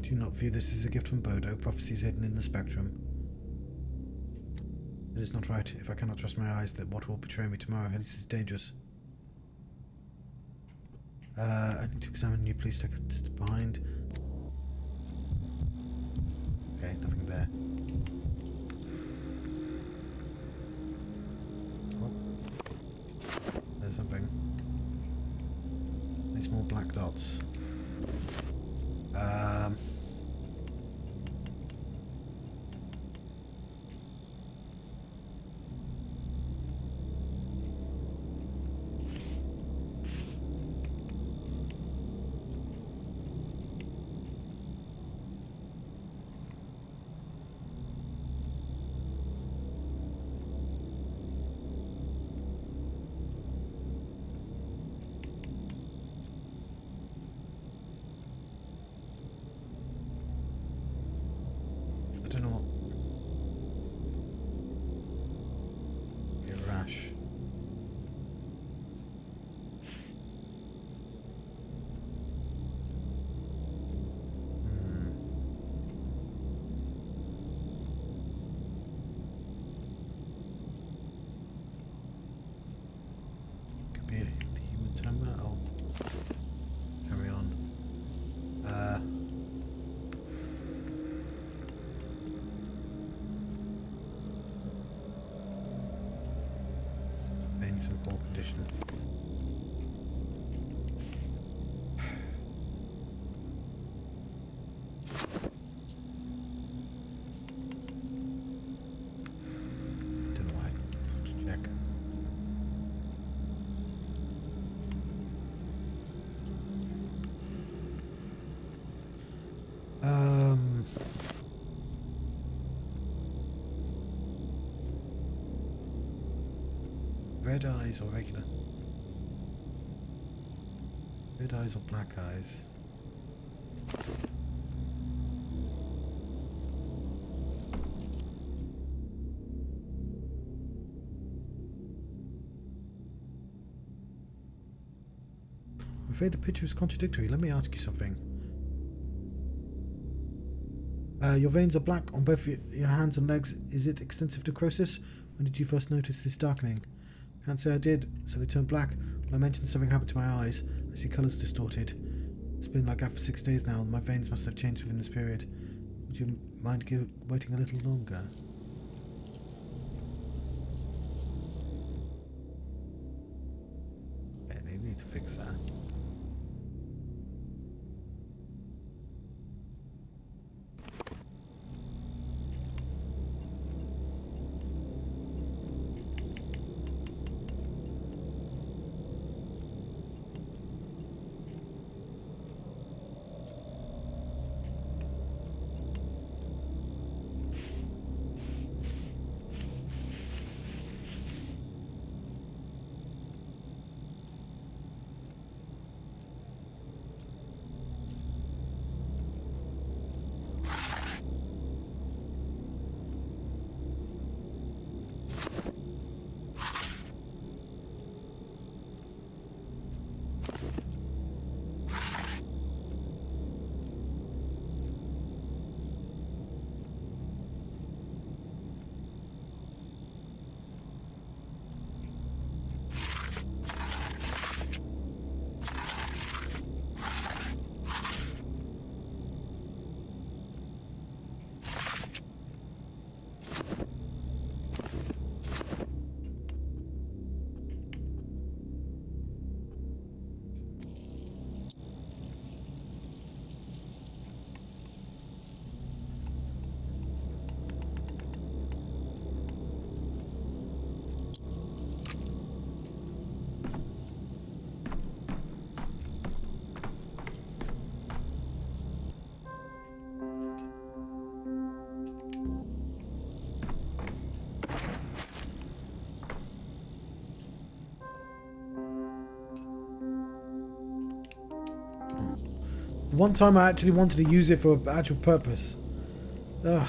Do you not view this as a gift from Bodo? Prophecies hidden in the spectrum. It is not right. If I cannot trust my eyes, that what will betray me tomorrow? This is dangerous. I need to examine you. Please take a step behind. Okay, nothing there. Oh. There's something. These small black dots. In poor condition. Don't know why. Let's check. Red eyes or regular? Red eyes or black eyes? afraid the picture is contradictory. Let me ask you something. Your veins are black on both your hands and legs. Is it extensive necrosis? When did you first notice this darkening? Can't say I did. So they turned black. When I mentioned something happened to my eyes, I see colours distorted. It's been like that for 6 days now. My veins must have changed within this period. Would you mind waiting a little longer? Yeah, they need to fix that. One time I actually wanted to use it for an actual purpose. Ugh.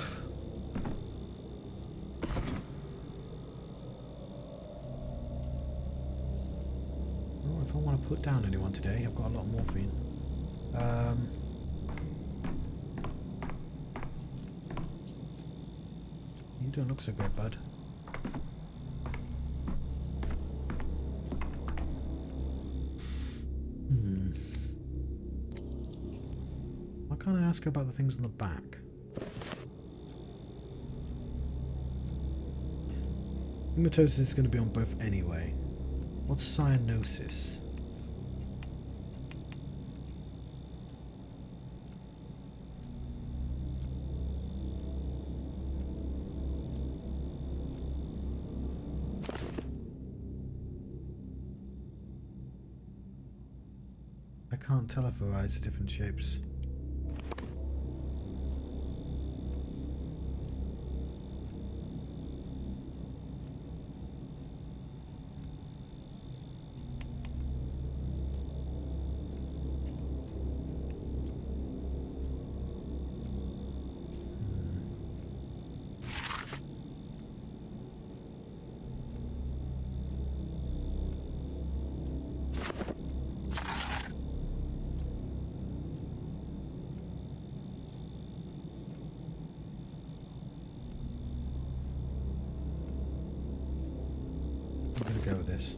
Oh, if I want to put down anyone today, I've got a lot of morphine. You don't look so good, bud. Why can't I ask her about the things on the back? Hematosis is going to be on both anyway. What's cyanosis? I can't tell if her eyes are different shapes. I'm going to go with this.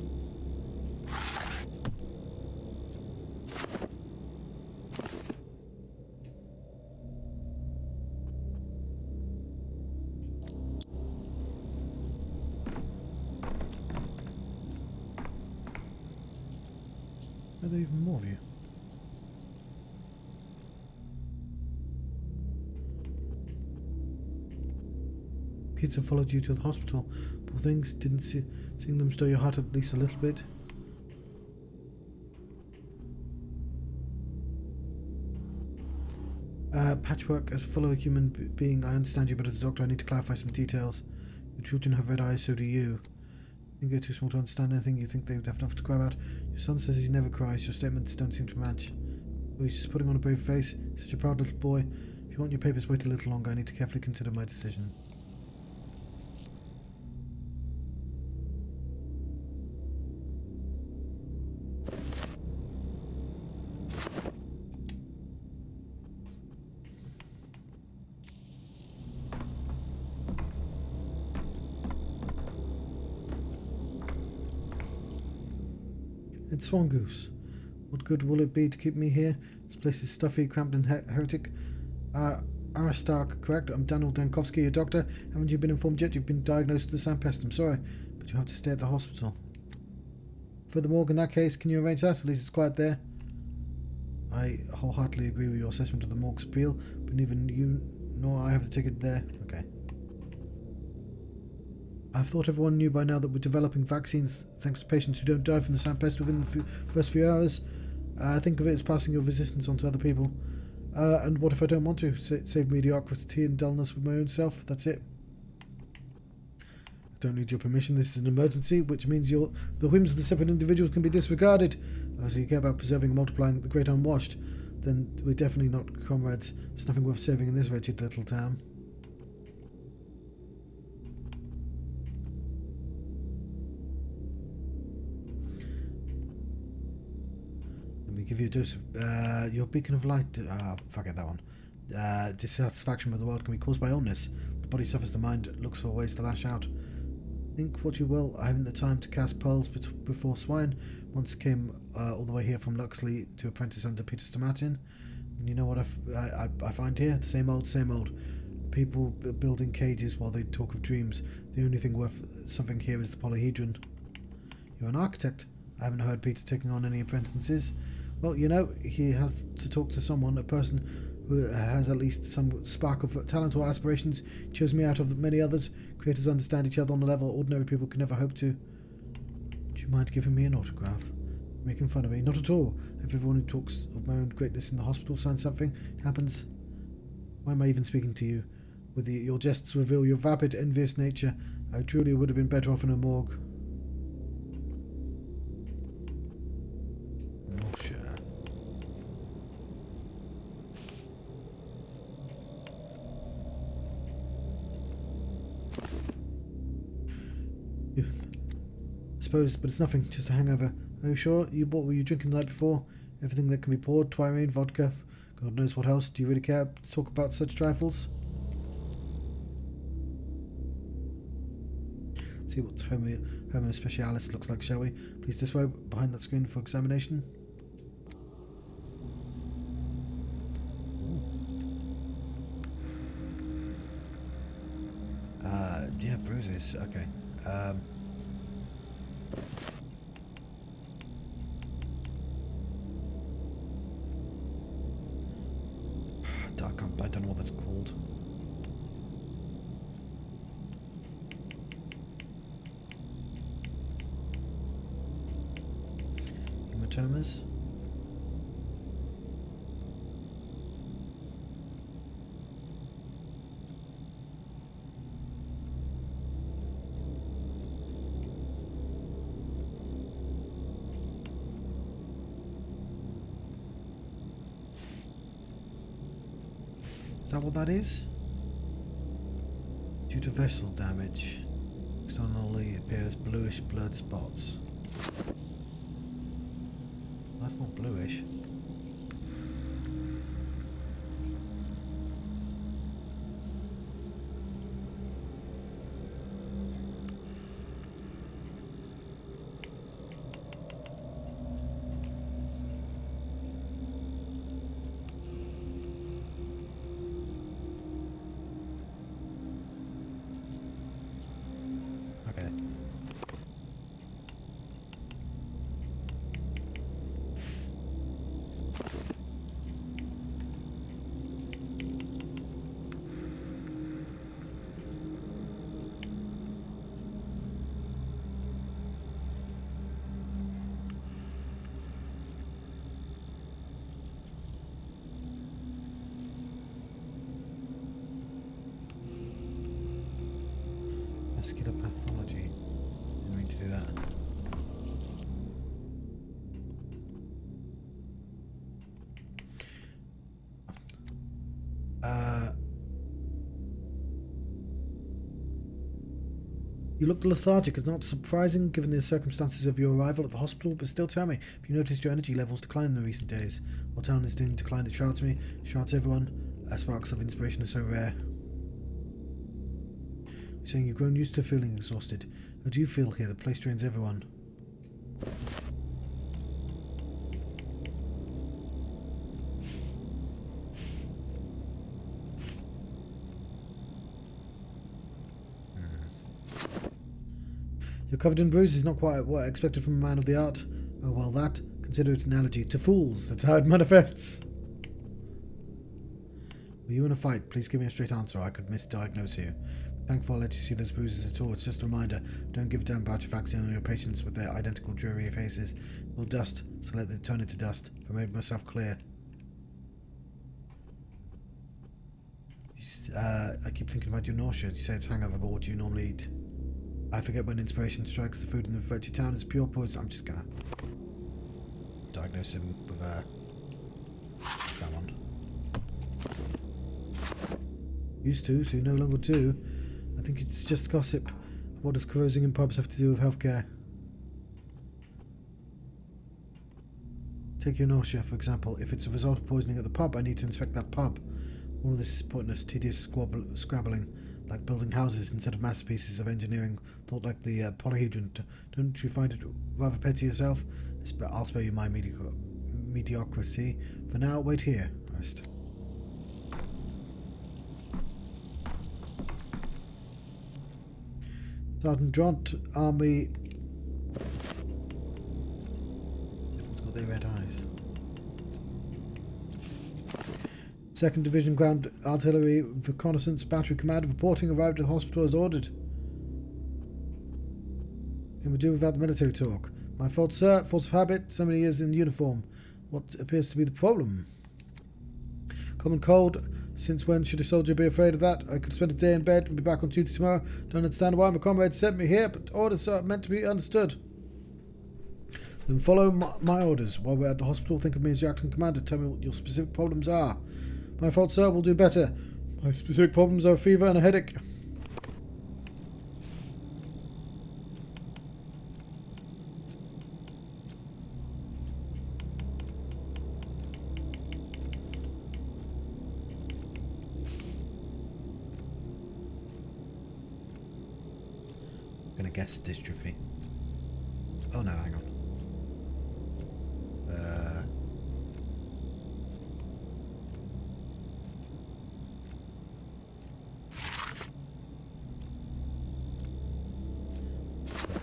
Are there even more of you? Kids have followed you to the hospital. Poor things. Didn't seeing them stir your heart at least a little bit? Patchwork, as a fellow human being, I understand you, but as a doctor I need to clarify some details. Your children have red eyes, so do you. I think they're too small to understand anything. You think they would have enough to cry about. Your son says he never cries. Your statements don't seem to match. Oh, he's just putting on a brave face. Such a proud little boy. If you want your papers, wait a little longer. I need to carefully consider my decision. It's Swan Goose. What good will it be to keep me here? This place is stuffy, cramped, and heretic. Aristarch, correct? I'm Daniel Dankovsky, a doctor. Haven't you been informed yet? You've been diagnosed with the sandpest. I'm sorry, but you have to stay at the hospital. For the morgue, in that case, can you arrange that? At least it's quiet there. I wholeheartedly agree with your assessment of the morgue's appeal, but neither you nor I have the ticket there. Okay. I've thought everyone knew by now that we're developing vaccines thanks to patients who don't die from the sandpest within the first few hours. Think of it as passing your resistance on to other people. And what if I don't want to? Save mediocrity and dullness with my own self? That's it. I don't need your permission. This is an emergency, which means the whims of the separate individuals can be disregarded. Oh, so you care about preserving and multiplying the great unwashed? Then we're definitely not comrades. There's nothing worth saving in this wretched little town. Let me give you a dose of your beacon of light. Forget that one. Dissatisfaction with the world can be caused by illness. The body suffers, the mind looks for ways to lash out. Think what you will, I haven't the time to cast pearls before swine. Once came all the way here from Luxley to apprentice under Peter Stomatin. And you know what I find here? The same old, same old. People building cages while they talk of dreams. The only thing worth something here is the polyhedron. You're an architect. I haven't heard Peter taking on any apprentices. Well, you know, he has to talk to someone, a person who has at least some spark of talent or aspirations. Chose me out of many others. Creators understand each other on a level ordinary people can never hope to. Do you mind giving me an autograph? Making fun of me? Not at all. Everyone who talks of my own greatness in the hospital signs something. Happens. Why am I even speaking to you? With your jests reveal your vapid, envious nature. I truly would have been better off in a morgue. Oh, sure. I suppose, but it's nothing, just a hangover. Are you sure? What were you drinking the night before? Everything that can be poured, twirine, vodka, God knows what else. Do you really care to talk about such trifles? See what Homo Specialis looks like, shall we? Please disrobe behind that screen for examination. Yeah, bruises. Okay. I don't know what that's called. Hematomas. Is that what that is? Due to vessel damage, externally appears bluish blood spots. That's not bluish. Pathology. Didn't mean to do that. You look lethargic. It's not surprising given the circumstances of your arrival at the hospital, but still tell me, if you noticed your energy levels decline in the recent days. Our town is in decline, it shrouds me, shrouds everyone. Sparks of inspiration are so rare. You're saying you've grown used to feeling exhausted. How do you feel here? The place drains everyone. You're covered in bruises, not quite what I expected from a man of the art. Oh, well, that. Consider it an analogy to fools. That's how it manifests. Were you in a fight? Please give me a straight answer, or I could misdiagnose you. Thankful I'll let you see those bruises at all. It's just a reminder. Don't give a damn about your facts on your patients with their identical dreary faces. Will dust, so let them turn it to dust. If I made myself clear. I keep thinking about your nausea. You say it's hangover, but what do you normally eat? I forget when inspiration strikes. The food in the wretched town is pure poison. I'm just gonna diagnose him with that one. Used to, so you no longer do. I think it's just gossip. What does carousing in pubs have to do with healthcare? Take your nausea, for example. If it's a result of poisoning at the pub, I need to inspect that pub. All of this is pointless, tedious scrabbling, like building houses instead of masterpieces of engineering, thought like the polyhedron. Don't you find it rather petty yourself? I'll spare you my mediocrity. For now, wait here. Rest. Sergeant Dront, Army. Everyone's got their red eyes. 2nd Division Ground Artillery Reconnaissance Battery Command reporting arrived at the hospital as ordered. Can we do without the military talk? My fault, sir. Force of habit. So many years in uniform. What appears to be the problem? Common cold. Since when should a soldier be afraid of that? I could spend a day in bed and be back on duty tomorrow. Don't understand why my comrade sent me here, but orders are meant to be understood. Then follow my orders. While we're at the hospital, think of me as your acting commander. Tell me what your specific problems are. My fault, sir. We'll do better. My specific problems are a fever and a headache. I'm gonna guess dystrophy. Oh no, hang on.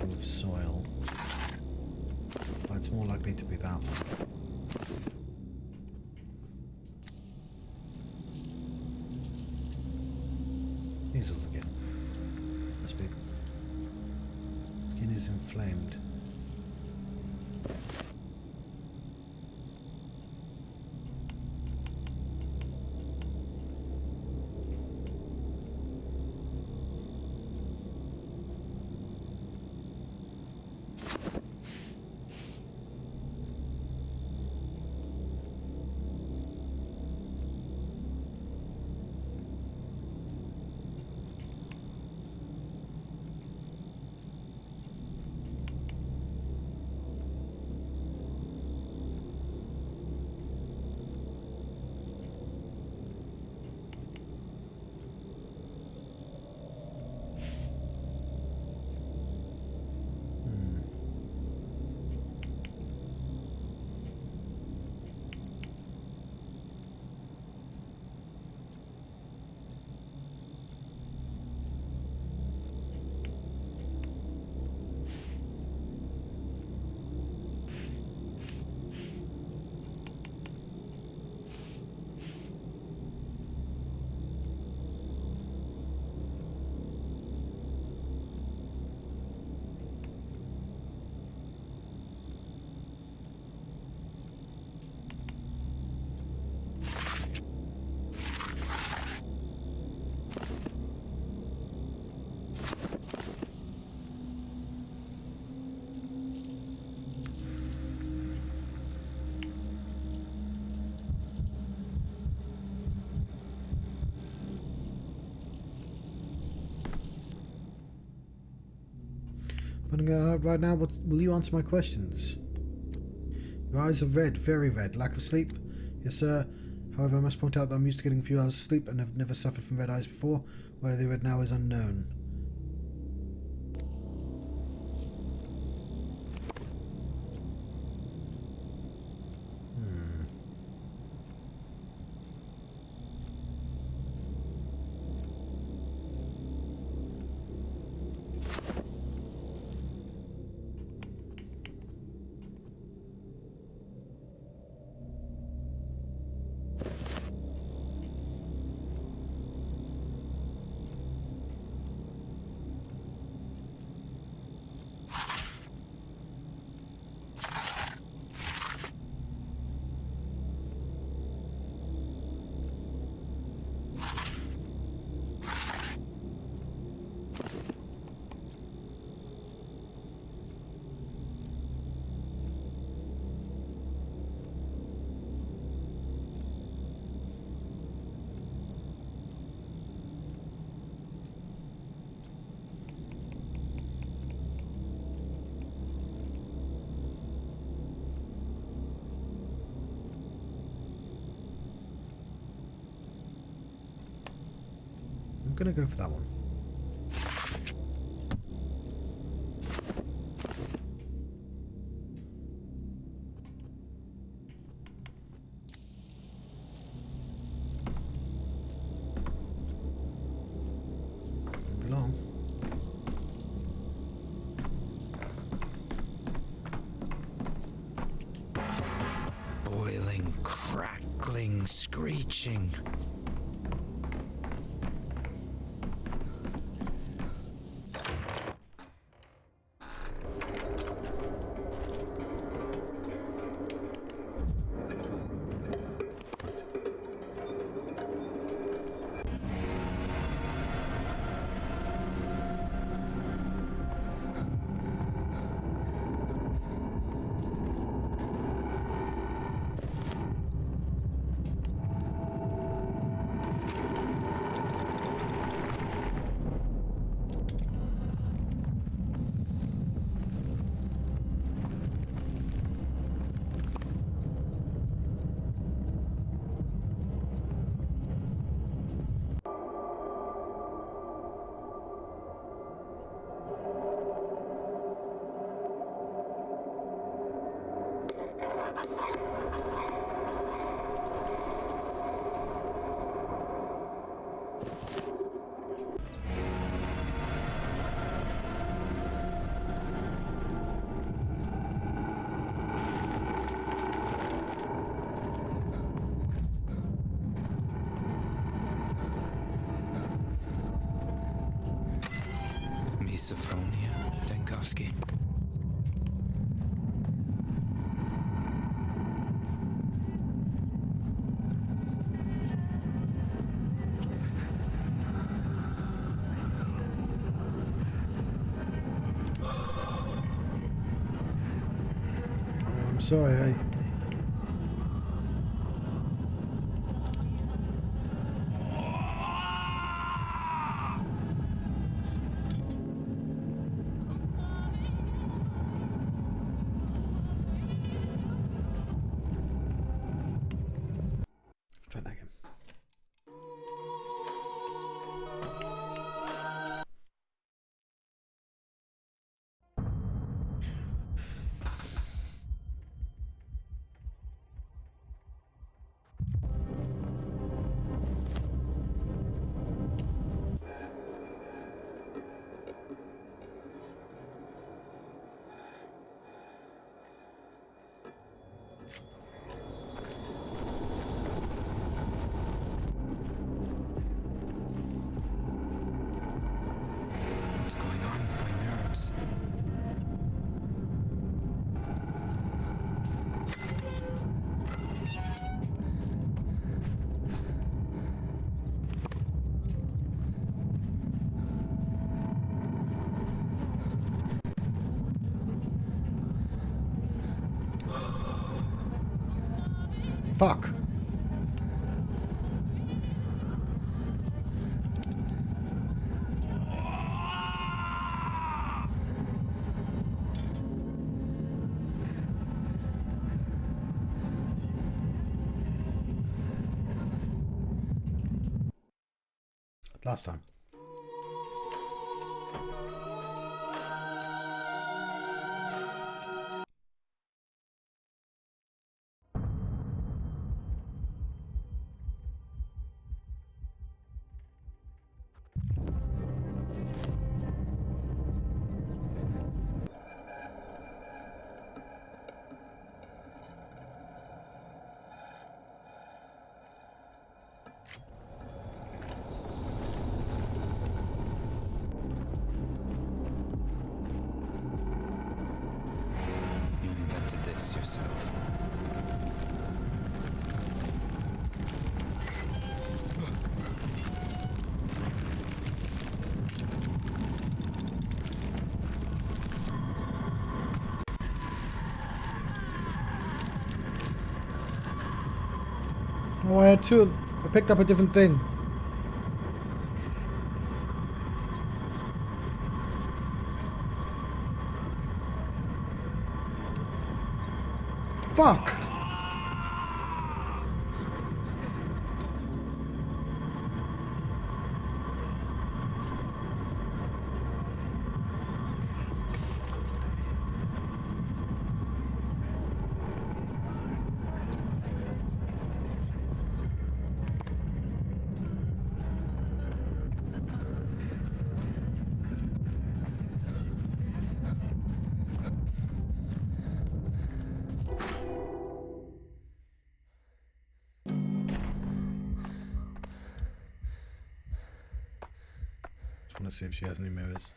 With soil. Well, it's more likely to be that one. Measles again. Must be. Skin is inflamed. Right now, will you answer my questions? Your eyes are red, very red. Lack of sleep? Yes, sir. However, I must point out that I'm used to getting a few hours of sleep and have never suffered from red eyes before. Where they're red now is unknown. I'm gonna go for that one. Belong. Boiling, crackling, screeching. Misophonia, Denkovsky. Oh, I'm sorry. Try that again. What's going on with my nerves? Fuck. Last time. You invented this yourself. Oh, I had two. I picked up a different thing. Fuck! to see if she has any mirrors.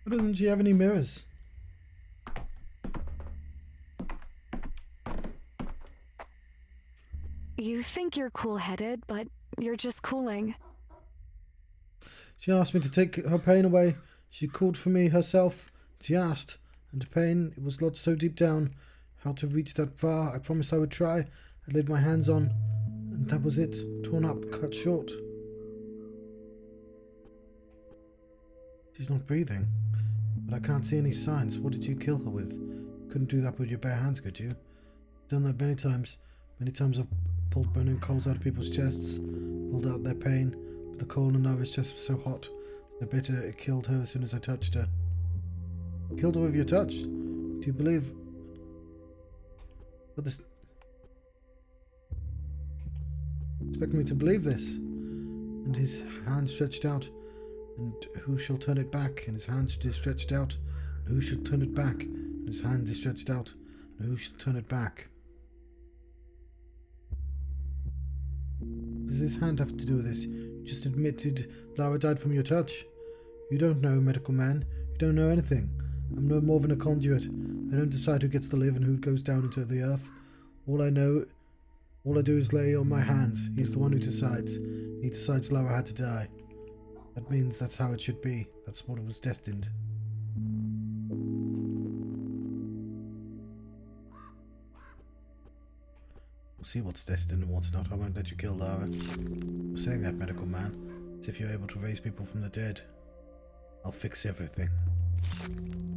Why doesn't she have any mirrors? You think you're cool-headed, but you're just cooling. She asked me to take her pain away. She called for me herself. She asked. And the pain, it was lodged so deep down. How to reach that far, I promised I would try. I laid my hands on. And that was it. Torn up, cut short. She's not breathing. But I can't see any signs. What did you kill her with? Couldn't do that with your bare hands, could you? Done that many times. Many times I've pulled burning coals out of people's chests, pulled out their pain, but the coal in Lara's chest was so hot, so bitter it killed her as soon as I touched her. Killed her with your touch? Do you believe... But this... Expect me to believe this? And his hand stretched out, and who shall turn it back? And his hand is stretched out, and who shall turn it back? And his hand is stretched out, and who shall turn it back? What does his hand have to do with this? You just admitted Lara died from your touch. You don't know, medical man. You don't know anything. I'm no more than a conduit. I don't decide who gets to live and who goes down into the earth. All I do is lay on my hands. He's the one who decides. He decides Lara had to die. That means that's how it should be. That's what it was destined. We'll see what's destined and what's not. I won't let you kill Lara. I'm saying that, medical man. As if you're able to raise people from the dead. I'll fix everything.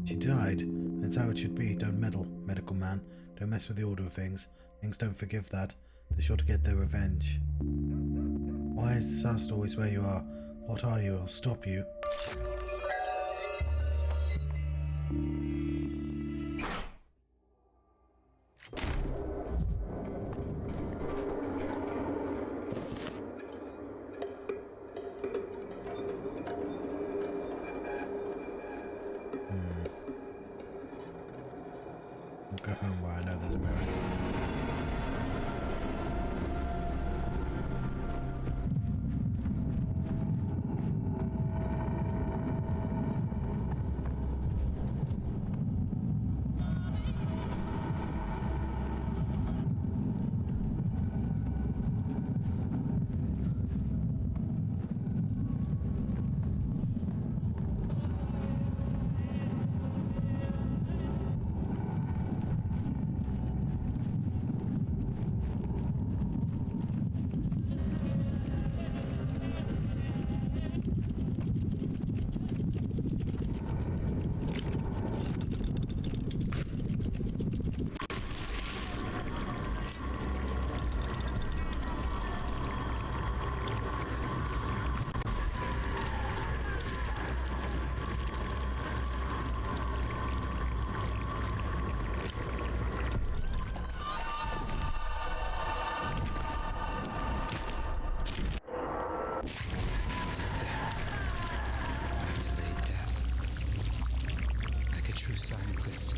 She died, and it's how it should be. Don't meddle, medical man. Don't mess with the order of things. Things don't forgive that. They're sure to get their revenge. Why is disaster always where you are? What are you? I'll stop you. I'll go home where I know there's a mirror. Scientist.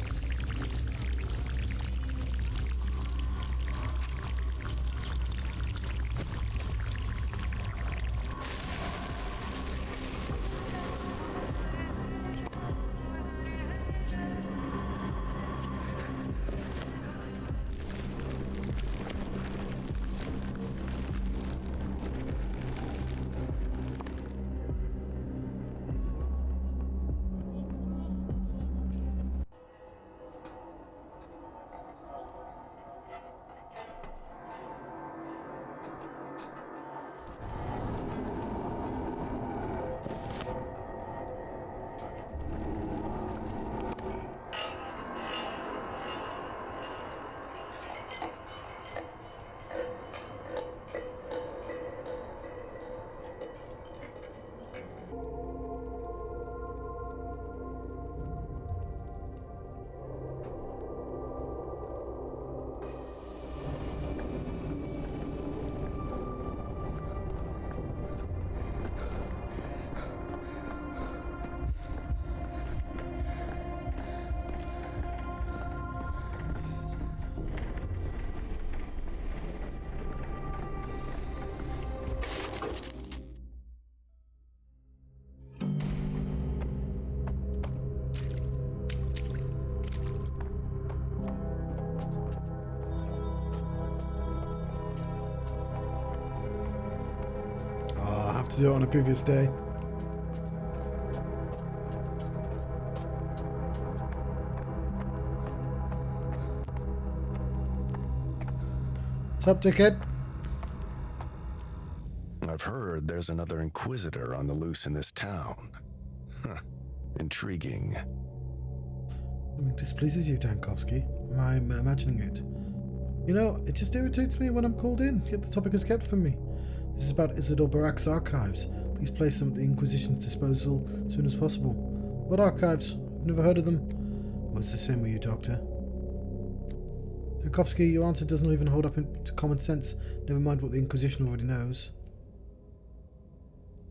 to do it on a previous day. What's up, dickhead? I've heard there's another Inquisitor on the loose in this town. Huh. Intriguing. Something displeases you, Dankovsky. Am I imagining it? You know, it just irritates me when I'm called in, yet the topic is kept from me. This is about Isidore Barak's archives. Please place them at the Inquisition's disposal as soon as possible. What archives? I've never heard of them. Oh, it's the same with you, Doctor. Dankovsky, your answer does not even hold up to common sense, never mind what the Inquisition already knows.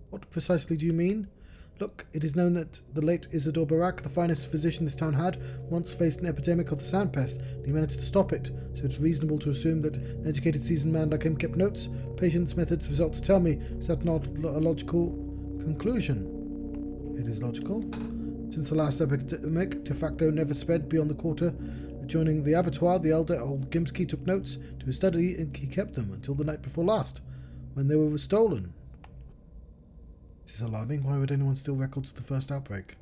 What precisely do you mean? Look, it is known that the late Isidore Barak, the finest physician this town had, once faced an epidemic of the sand pest, and he managed to stop it, so it's reasonable to assume that an educated seasoned man like him kept notes, patients, methods, results. Tell me, is that not a logical conclusion? It is logical. Since the last epidemic, de facto never spread beyond the quarter adjoining the abattoir, the elder old Gimsky took notes to his study, and he kept them until the night before last, when they were stolen. This is alarming. Why would anyone steal records of the first outbreak?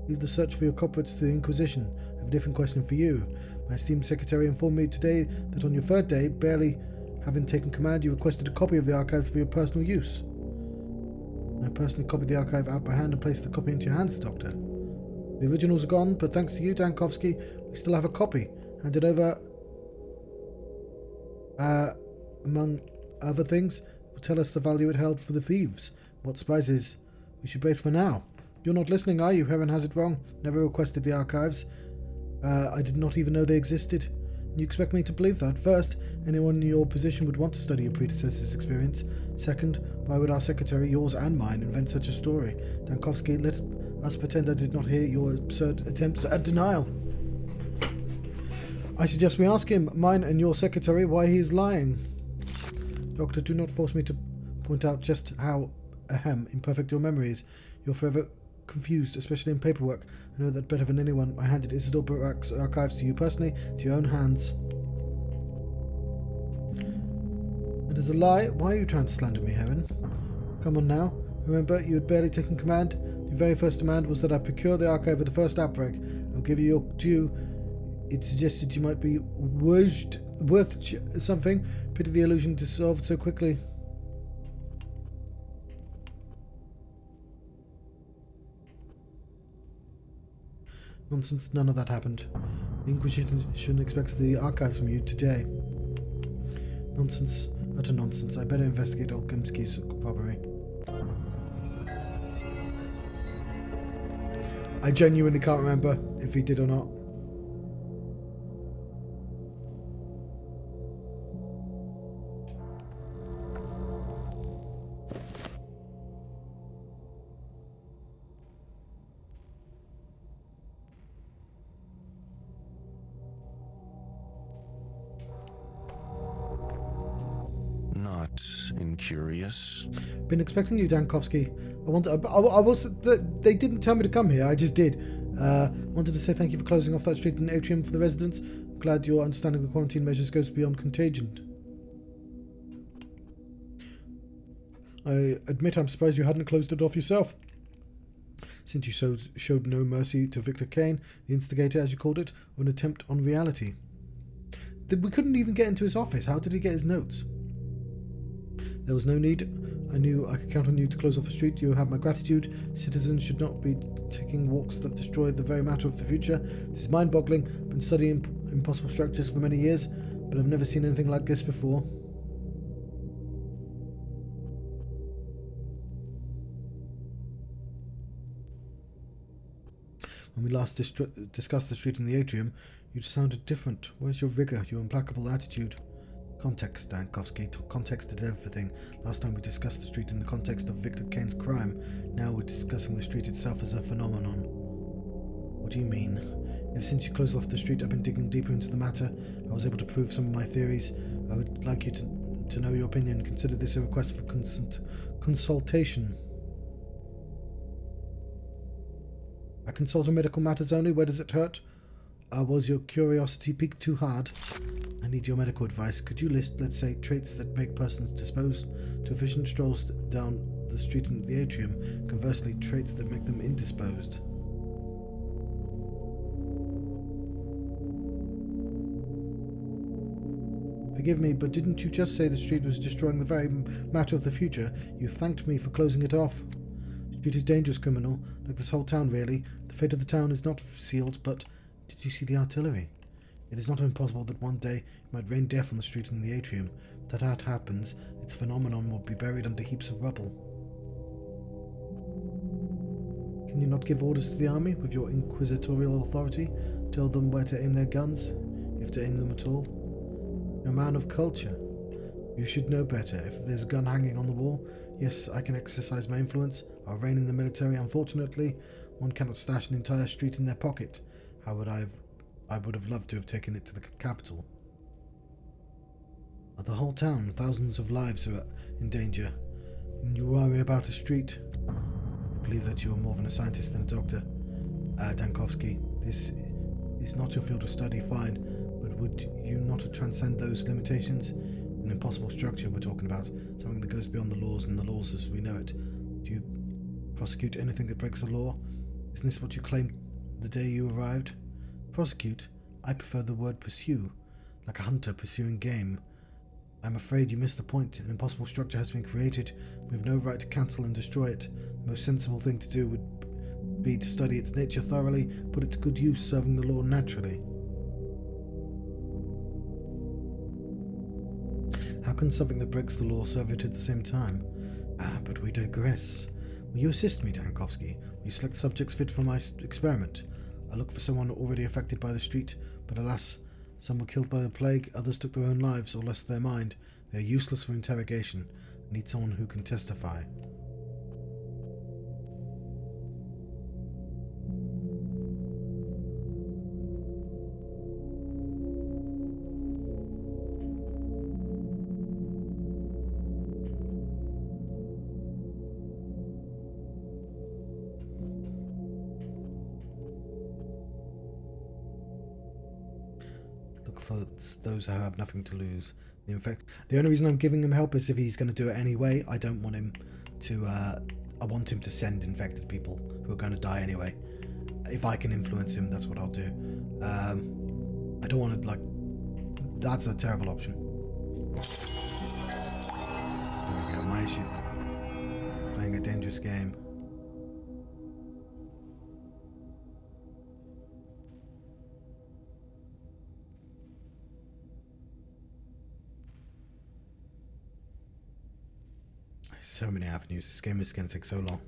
Leave the search for your culprits to the Inquisition. I have a different question for you. My esteemed secretary informed me today that on your third day, barely having taken command, you requested a copy of the archives for your personal use. I personally copied the archive out by hand and placed the copy into your hands, Doctor. The originals are gone, but thanks to you, Dankovsky, we still have a copy. Handed over, among other things, will tell us the value it held for the thieves. What surprises we should brace for now. You're not listening, are you? Heaven has it wrong. Never requested the archives. I did not even know they existed. You expect me to believe that? First, anyone in your position would want to study your predecessor's experience. Second, why would our secretary, yours and mine, invent such a story? Dankovsky, let us pretend I did not hear your absurd attempts at denial. I suggest we ask him, mine and your secretary, why he is lying. Doctor, do not force me to point out just how imperfect your memory is. You're forever confused, especially in paperwork. I know that better than anyone. I handed Isidore Barak's archives to you personally, to your own hands. It is a lie. Why are you trying to slander me, Heaven? Come on now. Remember, you had barely taken command. Your very first demand was that I procure the archive of the first outbreak. I'll give you your due. It suggested you might be worth something. Pity the illusion dissolved so quickly. Nonsense, none of that happened. The Inquisition expects the archives from you today. Nonsense, utter nonsense. I better investigate old Gimsky's robbery. I genuinely can't remember if he did or not. Not incurious. Been expecting you, Dankovsky. They didn't tell me to come here. I just did. Wanted to say thank you for closing off that street and atrium for the residents. I'm glad your understanding of the quarantine measures goes beyond contagion. I admit I'm surprised you hadn't closed it off yourself. Since you showed no mercy to Victor Kane, the instigator, as you called it, of an attempt on reality. We couldn't even get into his office. How did he get his notes? There was no need. I knew I could count on you to close off the street. You have my gratitude. Citizens should not be taking walks that destroy the very matter of the future. This is mind-boggling. I've been studying impossible structures for many years, but I've never seen anything like this before. When we last discussed the street in the atrium, you sounded different. Where's your rigor, your implacable attitude? Context, Dankovsky. Context is everything. Last time we discussed the street in the context of Victor Kane's crime. Now we're discussing the street itself as a phenomenon. What do you mean? Ever since you closed off the street, I've been digging deeper into the matter. I was able to prove some of my theories. I would like you to know your opinion. Consider this a request for consultation. I consult on medical matters only. Where does it hurt? Was your curiosity piqued too hard? I need your medical advice. Could you list, let's say, traits that make persons disposed to efficient strolls down the street into the atrium? Conversely, traits that make them indisposed. Forgive me, but didn't you just say the street was destroying the very matter of the future? You thanked me for closing it off. The street is dangerous, criminal. Like this whole town, really. The fate of the town is not sealed, but did you see the artillery? It is not impossible that one day it might rain death on the street and the atrium. If that happens, its phenomenon will be buried under heaps of rubble. Can you not give orders to the army with your inquisitorial authority? Tell them where to aim their guns, if to aim them at all? You're a man of culture. You should know better. If there's a gun hanging on the wall, yes, I can exercise my influence. I'll reign in the military. Unfortunately, one cannot stash an entire street in their pocket. How would I would have loved to have taken it to the capital. Of the whole town, thousands of lives are in danger. And you worry about a street? I believe that you are more than a scientist than a doctor. Dankovsky, this is not your field of study, fine, but would you not transcend those limitations? An impossible structure we're talking about, something that goes beyond the laws and the laws as we know it. Do you prosecute anything that breaks the law? Isn't this what you claimed the day you arrived? Prosecute? I prefer the word pursue, like a hunter pursuing game. I'm afraid you missed the point. An impossible structure has been created. We have no right to cancel and destroy it. The most sensible thing to do would be to study its nature thoroughly, put it to good use, serving the law naturally. How can something that breaks the law serve it at the same time? But we digress. Will you assist me, Dankovsky? Will you select subjects fit for my experiment? I look for someone already affected by the street, but alas, some were killed by the plague, others took their own lives or lost their mind. They are useless for interrogation. I need someone who can testify. For those who have nothing to lose. The only reason I'm giving him help is if he's going to do it anyway. I don't want him to I want him to send infected people who are going to die anyway. If I can influence him, that's what I'll do. I don't want to, like, that's a terrible option. There we go, my issue. Playing a dangerous game. So many avenues. This game is going to take so long.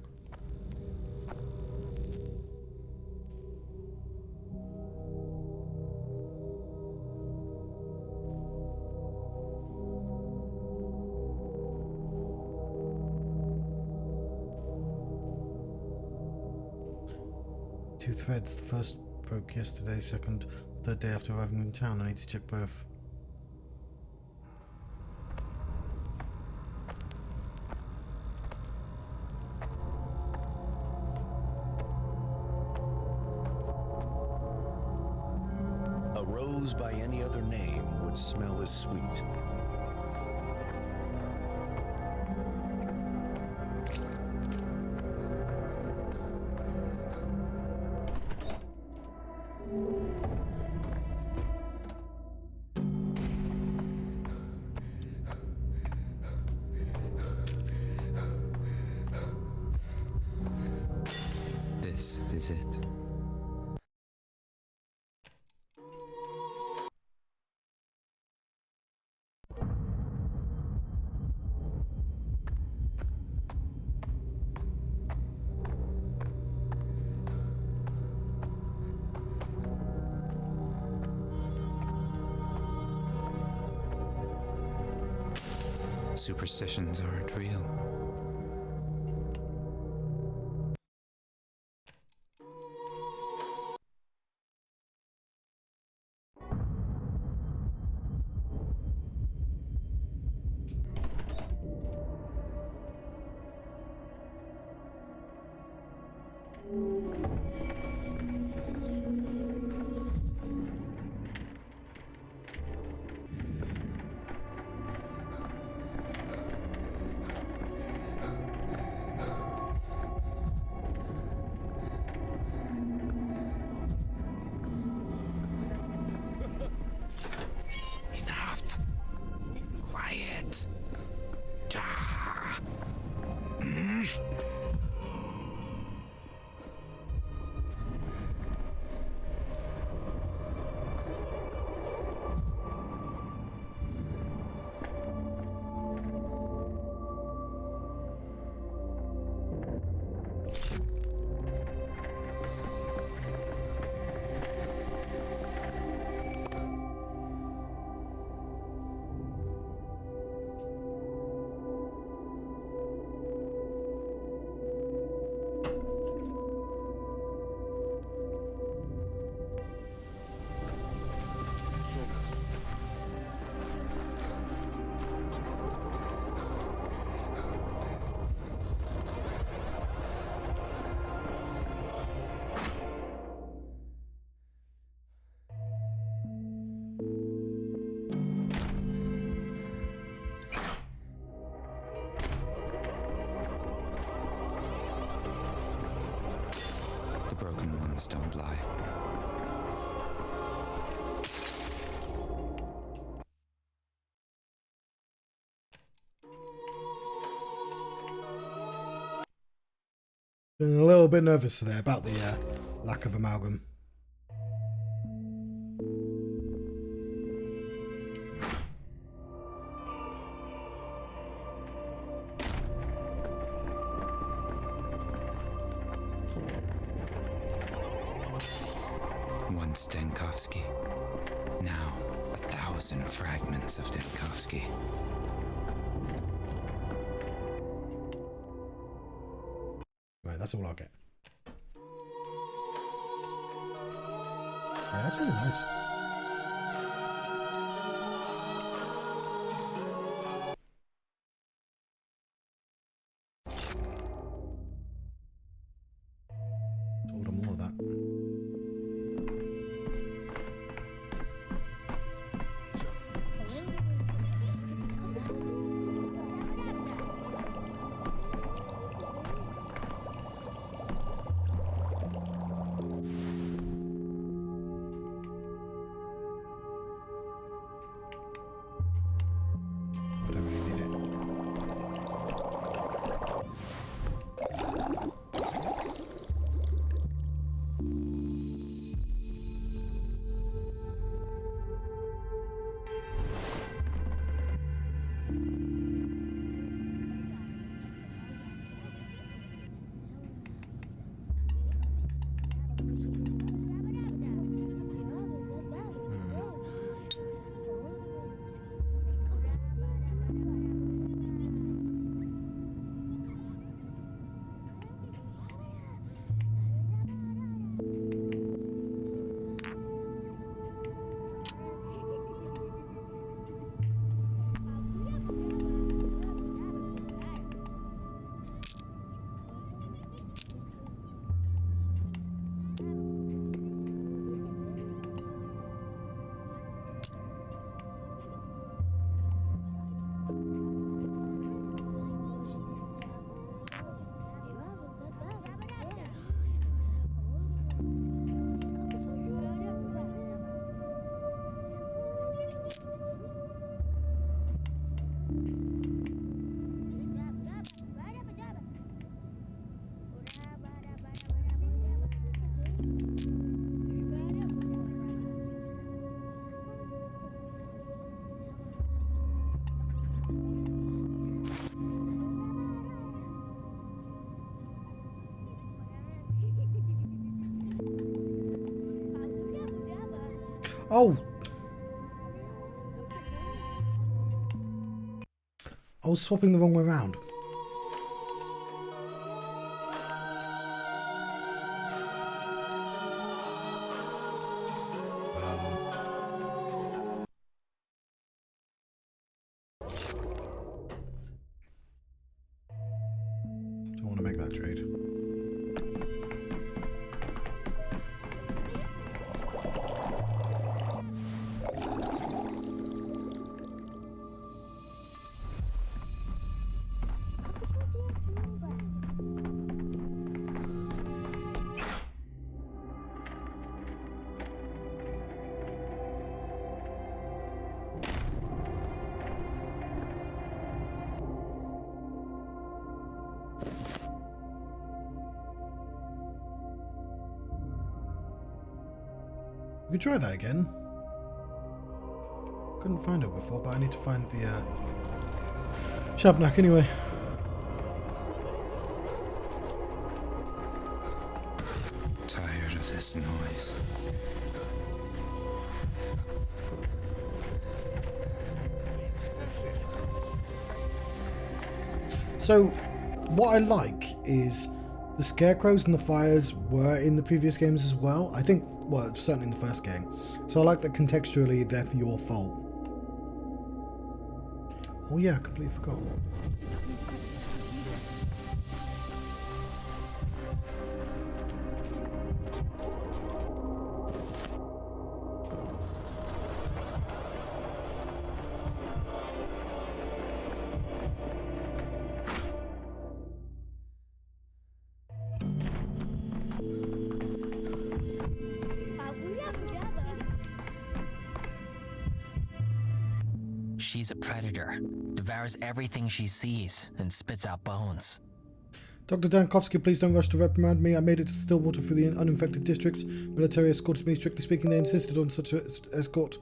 Two threads. The first broke yesterday, second, third day after arriving in town. I need to check both. A rose by any other name would smell as sweet. This is it. Superstitions aren't real. sounds don't lie. Feeling a little bit nervous there about the lack of amalgam. Once Denkovsky, now 1,000 fragments of Denkovsky. Right, that's all I'll get. Yeah, that's really nice. Order more of that. I don't really need it. Oh! I was swapping the wrong way around. Don't want to make that trade. We could try that again. Couldn't find it before, but I need to find the Shabnak anyway. Tired of this noise. So, what I like is the scarecrows and the fires were in the previous games as well. I think, well, certainly in the first game. So I like that contextually they're for your fault. Oh yeah, I completely forgot. She's a predator, devours everything she sees, and spits out bones. Dr. Dankovsky, please don't rush to reprimand me. I made it to the Stillwater through the uninfected districts. Military escorted me. Strictly speaking, they insisted on such an escort.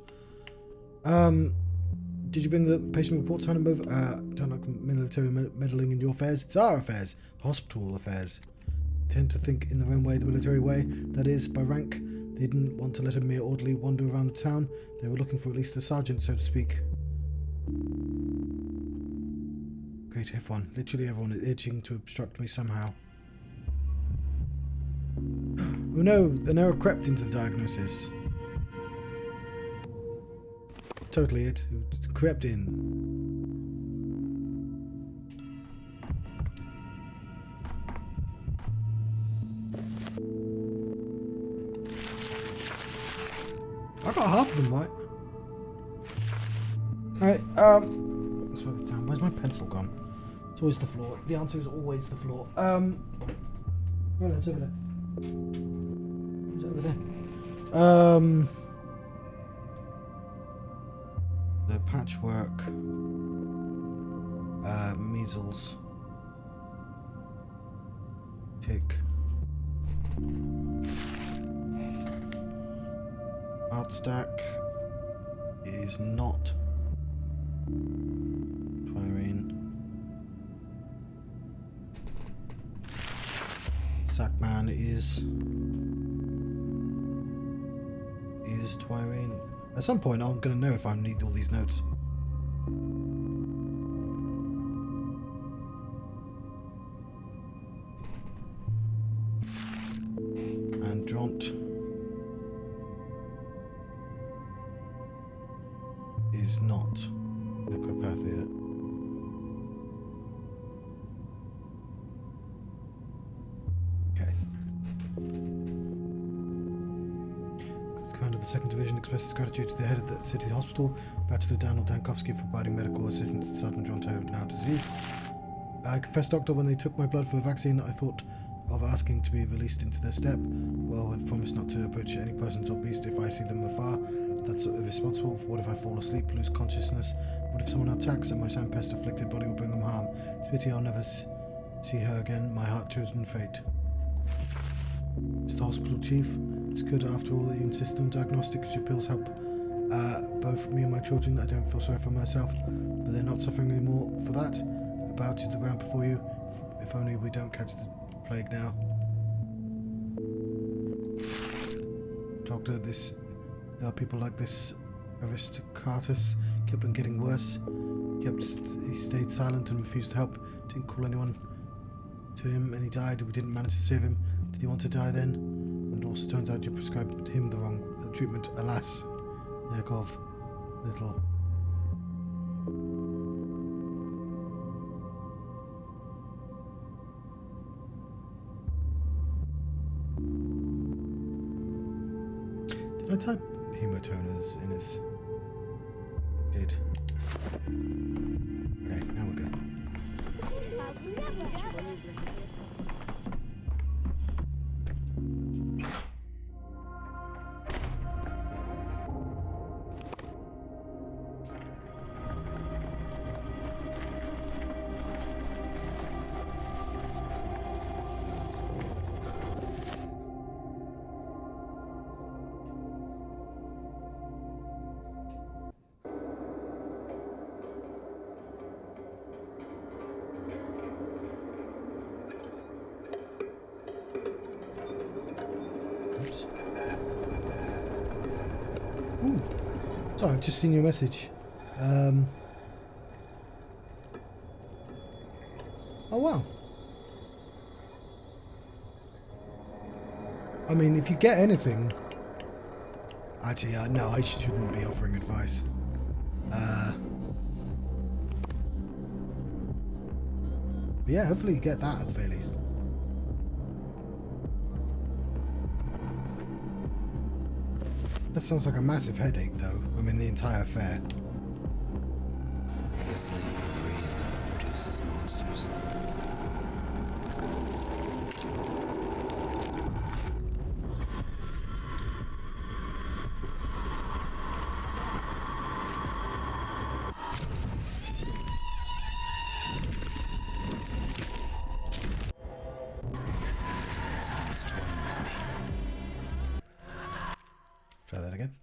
Did you bring the patient reports on him over? Don't like the military meddling in your affairs. It's our affairs. Hospital affairs. Tend to think in their own way, the military way. That is, by rank. They didn't want to let a mere orderly wander around the town. They were looking for at least a sergeant, so to speak. Great, everyone. Literally everyone is itching to obstruct me somehow. Oh no, an error crept into the diagnosis. Totally it. It crept in. I got half of them right. Alright, let's write this down. Where's my pencil gone? It's always the floor. The answer is always the floor. Oh no, it's over there. It's over there. The patchwork. Measles. Tick. Art stack is not Tyrene. Sackman is Tyrene. At some point I'm gonna know if I need all these notes. And Dront is not necropathia. Okay. Commander of the 2nd Division expresses gratitude to the head of the city hospital, Bachelor Daniel Dankovsky, for providing medical assistance to Southern Toronto, now deceased. I confess, Doctor, when they took my blood for a vaccine, I thought of asking to be released into their steppe. Well, I've promised not to approach any persons or beast if I see them afar. That's irresponsible. What if I fall asleep, lose consciousness? What if someone attacks and my sandpest-afflicted body will bring them harm? It's a pity I'll never see her again. My heart-chosen fate. Mr. Hospital Chief, it's good after all that you insist on diagnostics. Your pills help both me and my children. I don't feel sorry for myself, but they're not suffering anymore for that. I bow to the ground before you. If only we don't catch the plague now. Doctor, there are people like this. Aristocratus kept on getting worse. He stayed silent and refused to help. Didn't call anyone to him, and he died. We didn't manage to save him. Did he want to die then? And it also turns out you prescribed him the wrong treatment. Alas, Yakov, little. Did I type hematomas in his? Did. Okay, now we're good. Ooh. Sorry, I've just seen your message. Oh wow. I mean, if you get anything... Actually, no, I shouldn't be offering advice. But yeah, hopefully you get that at the very least. That sounds like a massive headache, though. I mean, the entire affair. The sleep of reason produces monsters. Try that again.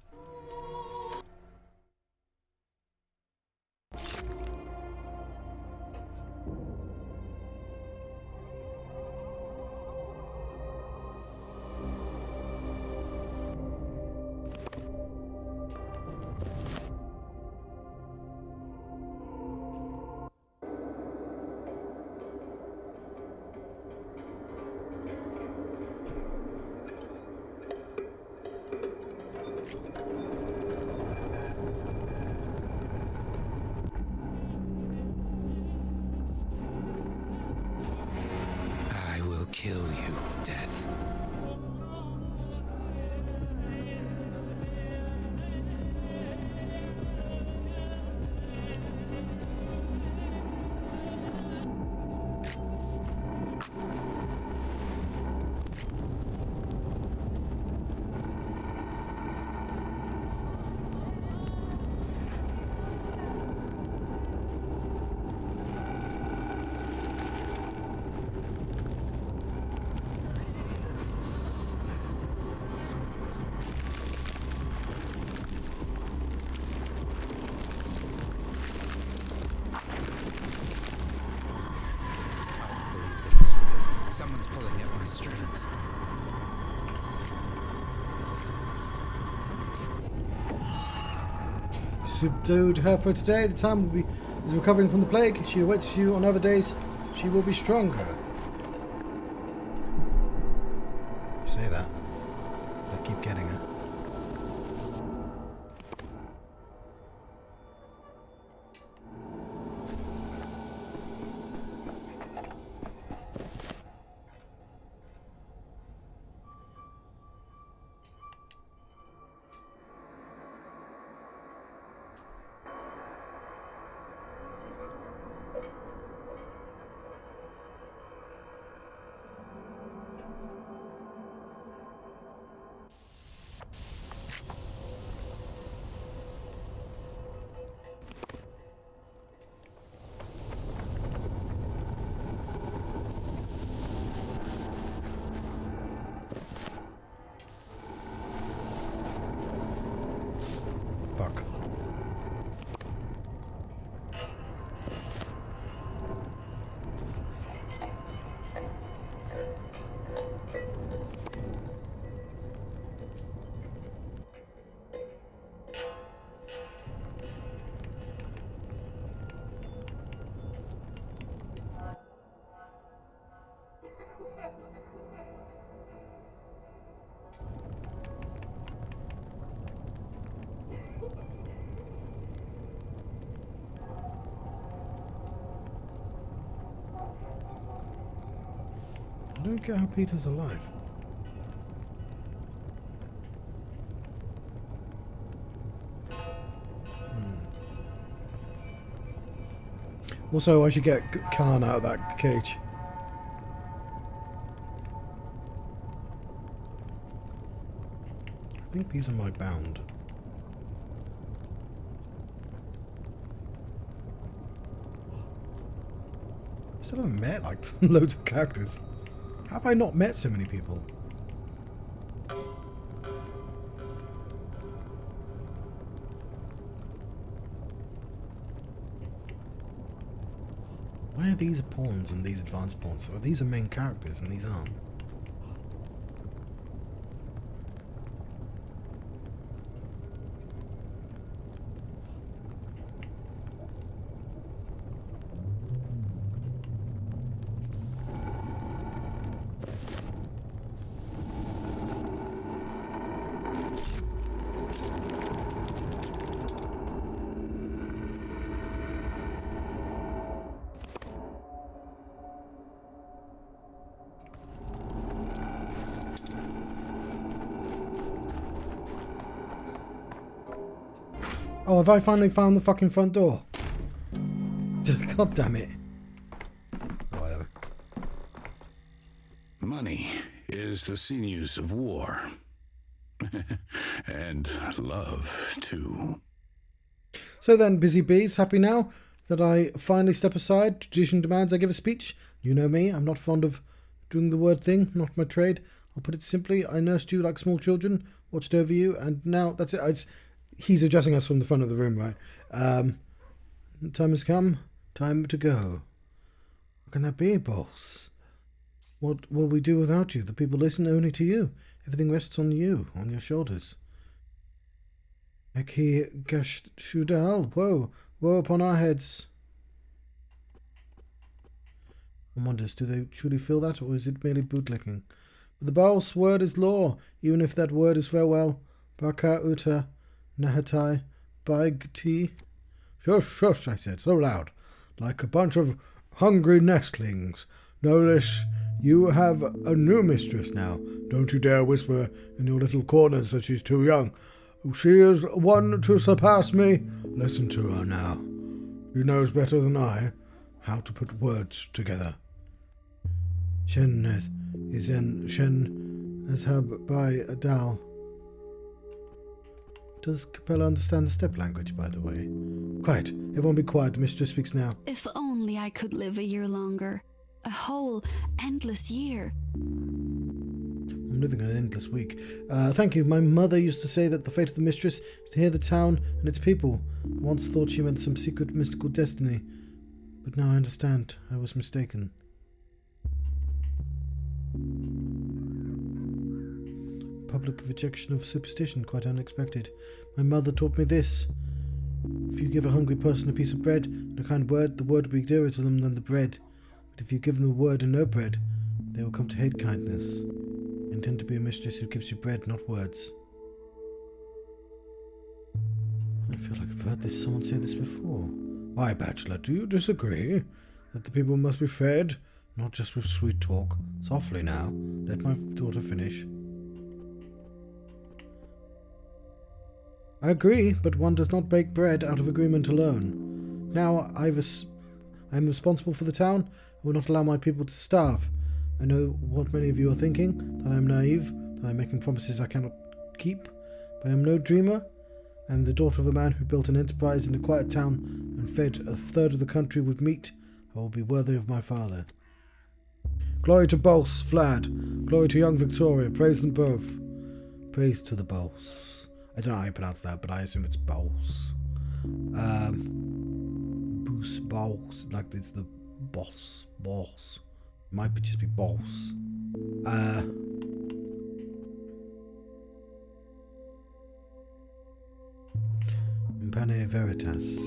I will kill you, Death. This is real. Someone's pulling at my strings. Subdued her for today. The time will be is recovering from the plague. She awaits you on other days. She will be stronger. Say that. I keep getting her. Fuck. I don't get how Peter's alive. Also, I should get Khan out of that cage. I think these are my bound. I still haven't met like loads of characters. How have I not met so many people? Why are these pawns and these advanced pawns? Well, these are main characters and these aren't. Oh, have I finally found the fucking front door? God damn it. Whatever. Money is the sinews of war. And love, too. So then, busy bees, happy now that I finally step aside. Tradition demands I give a speech. You know me, I'm not fond of doing the word thing, not my trade. I'll put it simply, I nursed you like small children, watched over you, and now that's it. He's addressing us from the front of the room, right? Time has come. Time to go. What can that be, boss? What will we do without you? The people listen only to you. Everything rests on you, on your shoulders. Eki Gashudal. Woe upon our heads. One wonders, do they truly feel that, or is it merely bootlicking? But the boss word is law, even if that word is farewell. Baka uta nahatai baigti. Shush, I said, so loud, like a bunch of hungry nestlings. Notice you have a new mistress now. Don't you dare whisper in your little corners that she's too young. She is one to surpass me. Listen to her now. She knows better than I how to put words together. Shen Ashab by Adal. Does Capella understand the step language, by the way? Quiet. Everyone be quiet. The mistress speaks now. If only I could live a year longer. A whole, endless year. I'm living an endless week. Thank you. My mother used to say that the fate of the mistress is to hear the town and its people. I once thought she meant some secret mystical destiny. But now I understand. I was mistaken. Public rejection of superstition, quite unexpected. My mother taught me this. If you give a hungry person a piece of bread and a kind word, the word will be dearer to them than the bread. But if you give them a word and no bread, they will come to hate kindness. I intend to be a mistress who gives you bread, not words. I feel like I've heard someone say this before. Why, bachelor, do you disagree? That the people must be fed, not just with sweet talk. Softly now. Let my daughter finish. I agree, but one does not bake bread out of agreement alone. Now I am responsible for the town. I will not allow my people to starve. I know what many of you are thinking, that I am naive, that I am making promises I cannot keep, but I am no dreamer. I am the daughter of a man who built an enterprise in a quiet town and fed a third of the country with meat. I will be worthy of my father. Glory to Boss, Vlad. Glory to young Victoria. Praise them both. Praise to the Boss. I don't know how you pronounce that, but I assume it's Boss. Boss, like it's the boss. It might just be Boss. Impane Veritas.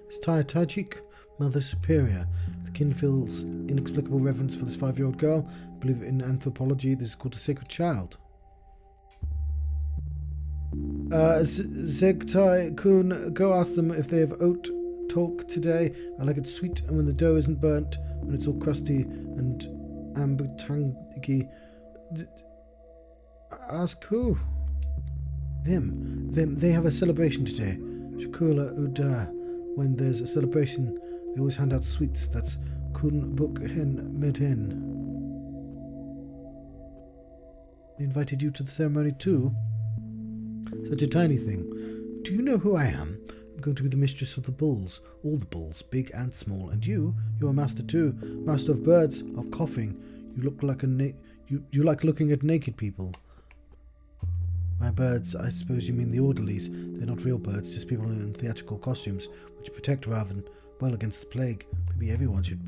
It's Pathologic, Mother Superior. The kin feels inexplicable reverence for this 5-year-old girl. I believe in anthropology this is called a sacred child. Zegtai Kun, go ask them if they have oat talk today. I like it sweet and when the dough isn't burnt, when it's all crusty and ambertangy. Ask who? Them. They have a celebration today. Shakula Uda. When there's a celebration, they always hand out sweets. That's Kun Buk Hen Med Hen. They invited you to the ceremony too? Such a tiny thing. Do you know who I am? I'm going to be the mistress of the bulls. All the bulls, big and small. And you're a master too. Master of birds, of coughing. You look like you like looking at naked people. By birds, I suppose you mean the orderlies. They're not real birds, just people in theatrical costumes, which protect Raven well against the plague. Maybe everyone should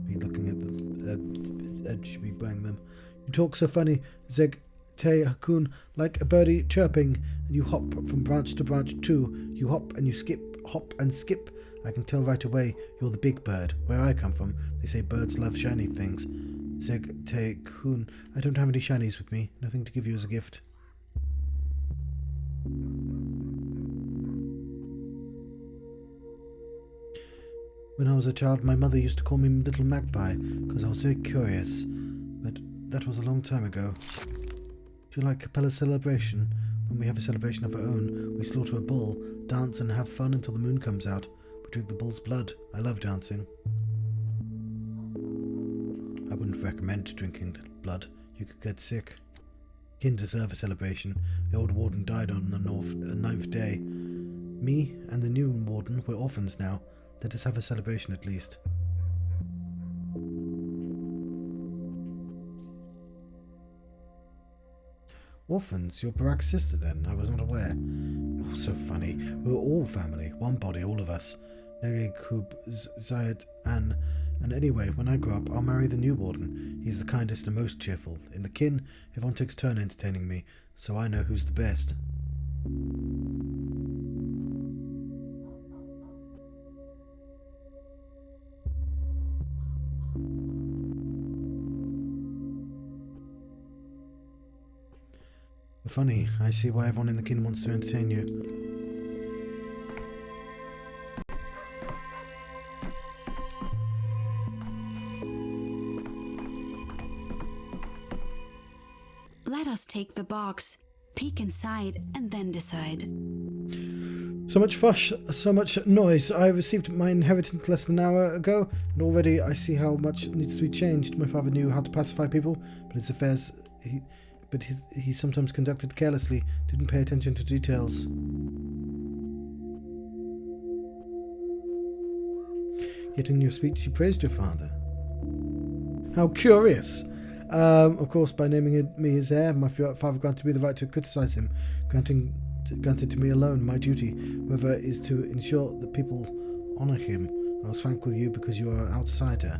be looking at them. Should be buying them. You talk so funny, Zeg Te Hakun, like a birdie chirping, and you hop from branch to branch too. You hop and you skip, hop and skip. I can tell right away you're the big bird. Where I come from, they say birds love shiny things. Zeg Te Kun, I don't have any shinies with me. Nothing to give you as a gift. When I was a child, my mother used to call me Little Magpie because I was very curious, but that was a long time ago. Do you like Capella's celebration? When we have a celebration of our own, we slaughter a bull, dance and have fun until the moon comes out. We drink the bull's blood. I love dancing. I wouldn't recommend drinking blood. You could get sick. Kin deserve a celebration. The old warden died on the 9th day. Me and the new warden, we're orphans now. Let us have a celebration at least. Orphans? You're Barak's sister then? I was not aware. Oh, so funny. We're all family. One body, all of us. Nege, Kub, Zayed, Anne. And anyway, when I grow up, I'll marry the new warden. He's the kindest and most cheerful. In the kin, everyone takes turn entertaining me, so I know who's the best. Funny, I see why everyone in the kin wants to entertain you. Let us take the box, peek inside, and then decide. So much fuss, so much noise. I received my inheritance less than an hour ago, and already I see how much needs to be changed. My father knew how to pacify people, but his affairs... he sometimes conducted carelessly, didn't pay attention to details. Yet in your speech you praised your father. How curious! Of course, by naming me his heir, my father granted me the right to criticize him, granted to me alone my duty, however, is to ensure that people honour him. I was frank with you because you are an outsider.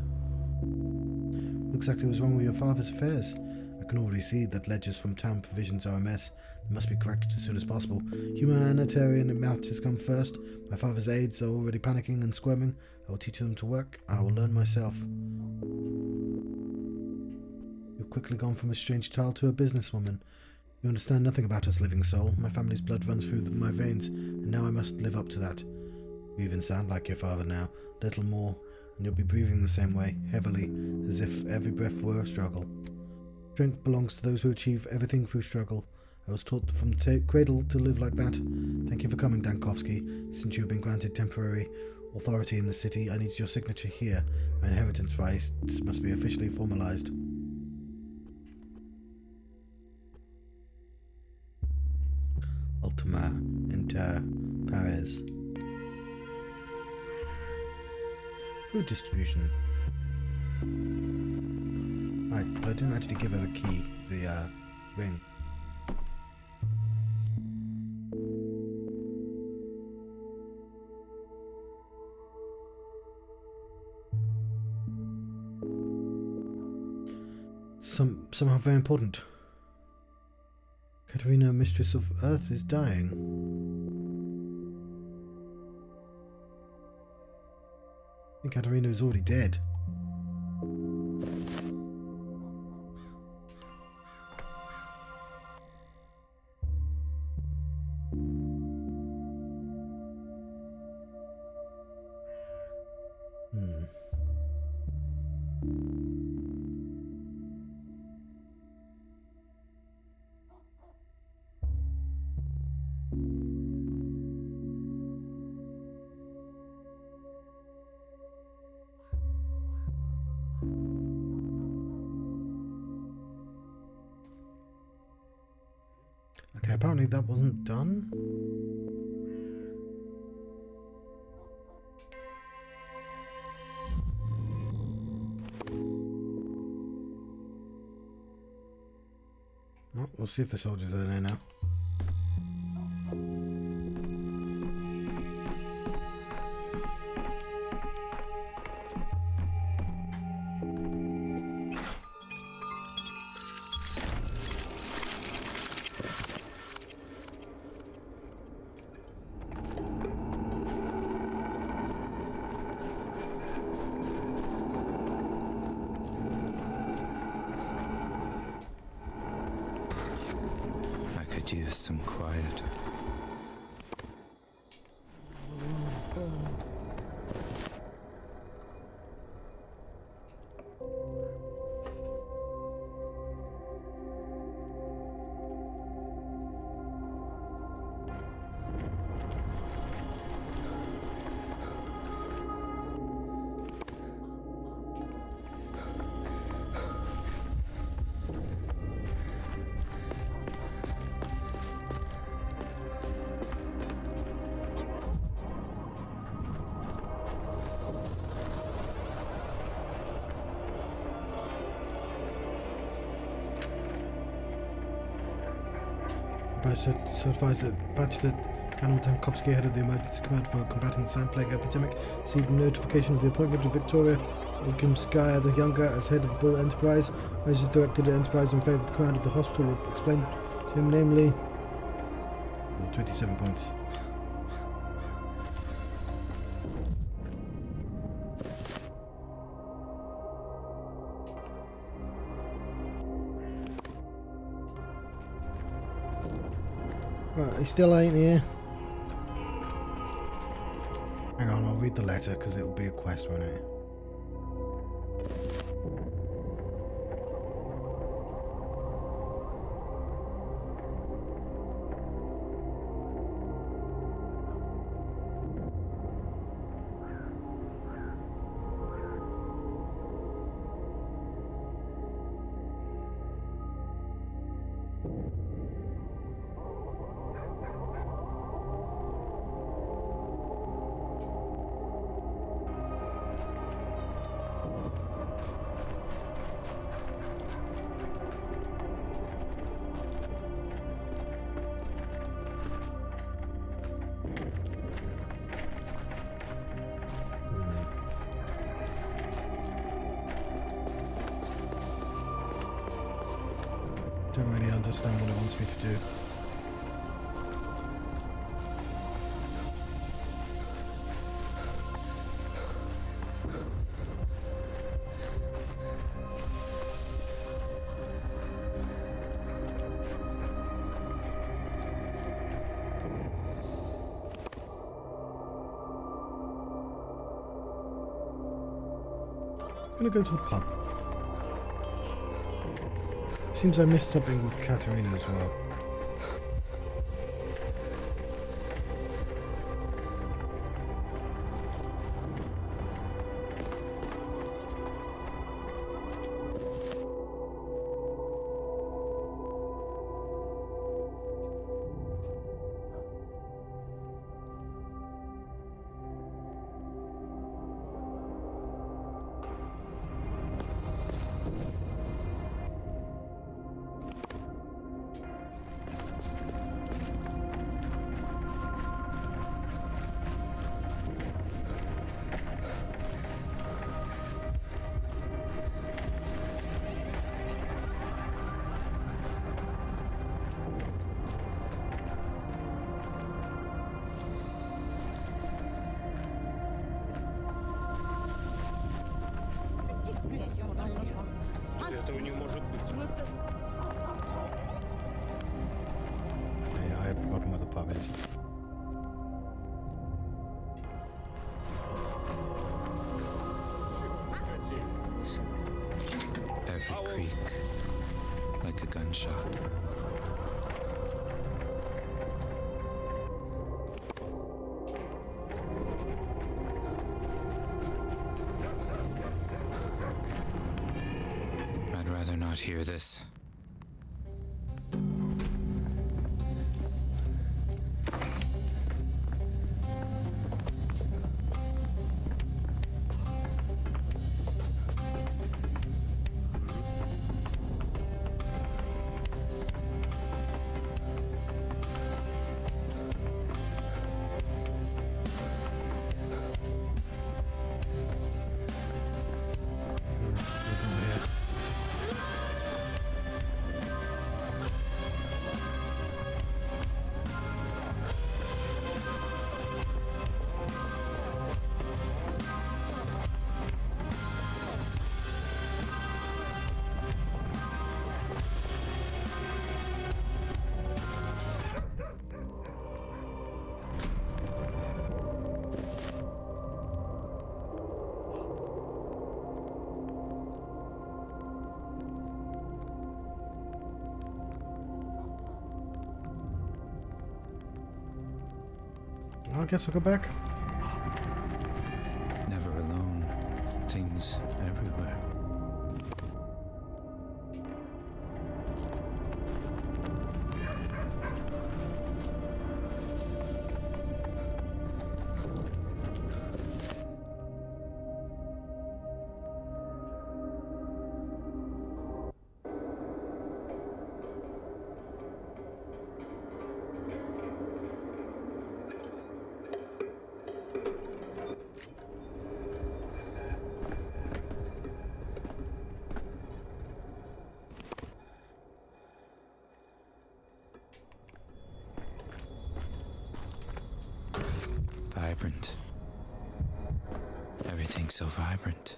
What exactly was wrong with your father's affairs? I can already see that ledgers from town provisions are a mess. They must be corrected as soon as possible. Humanitarian matters come first. My father's aides are already panicking and squirming. I will teach them to work. I will learn myself. You've quickly gone from a strange child to a businesswoman. You understand nothing about us, living soul. My family's blood runs through my veins, and now I must live up to that. You even sound like your father now, a little more, and you'll be breathing the same way, heavily, as if every breath were a struggle. Strength belongs to those who achieve everything through struggle. I was taught from cradle to live like that. Thank you for coming, Dankovsky. Since you have been granted temporary authority in the city, I need your signature here. My inheritance rights must be officially formalized. Ultima inter pares. Food distribution. Right, but I didn't actually give her the key, the ring. Somehow very important. Katerina, mistress of Earth, is dying. I think Katerina is already dead. Okay, apparently that wasn't done. Oh, we'll see if the soldiers are there now. Use some quiet. Enterprise certifies that Bachelor Colonel Tankowski, head of the emergency command for combating the Sand Plague epidemic, received notification of the appointment of Victoria Olkimskaya the Younger as head of the Bull Enterprise. Measures directed at Enterprise in favour of the command of the hospital were explained to him, namely... 27 points. Right, he still ain't here. Hang on, I'll read the letter because it'll be a quest, won't it? Don't really understand what it wants me to do. I'm gonna go to the pub. Seems I missed something with Katerina as well. Этого не может быть. Yeah, I have forgotten where the pub is. Every creak, like a gunshot. I'd rather not hear this. I guess I'll go back. Never alone. Things everywhere. vibrant. Everything's so vibrant.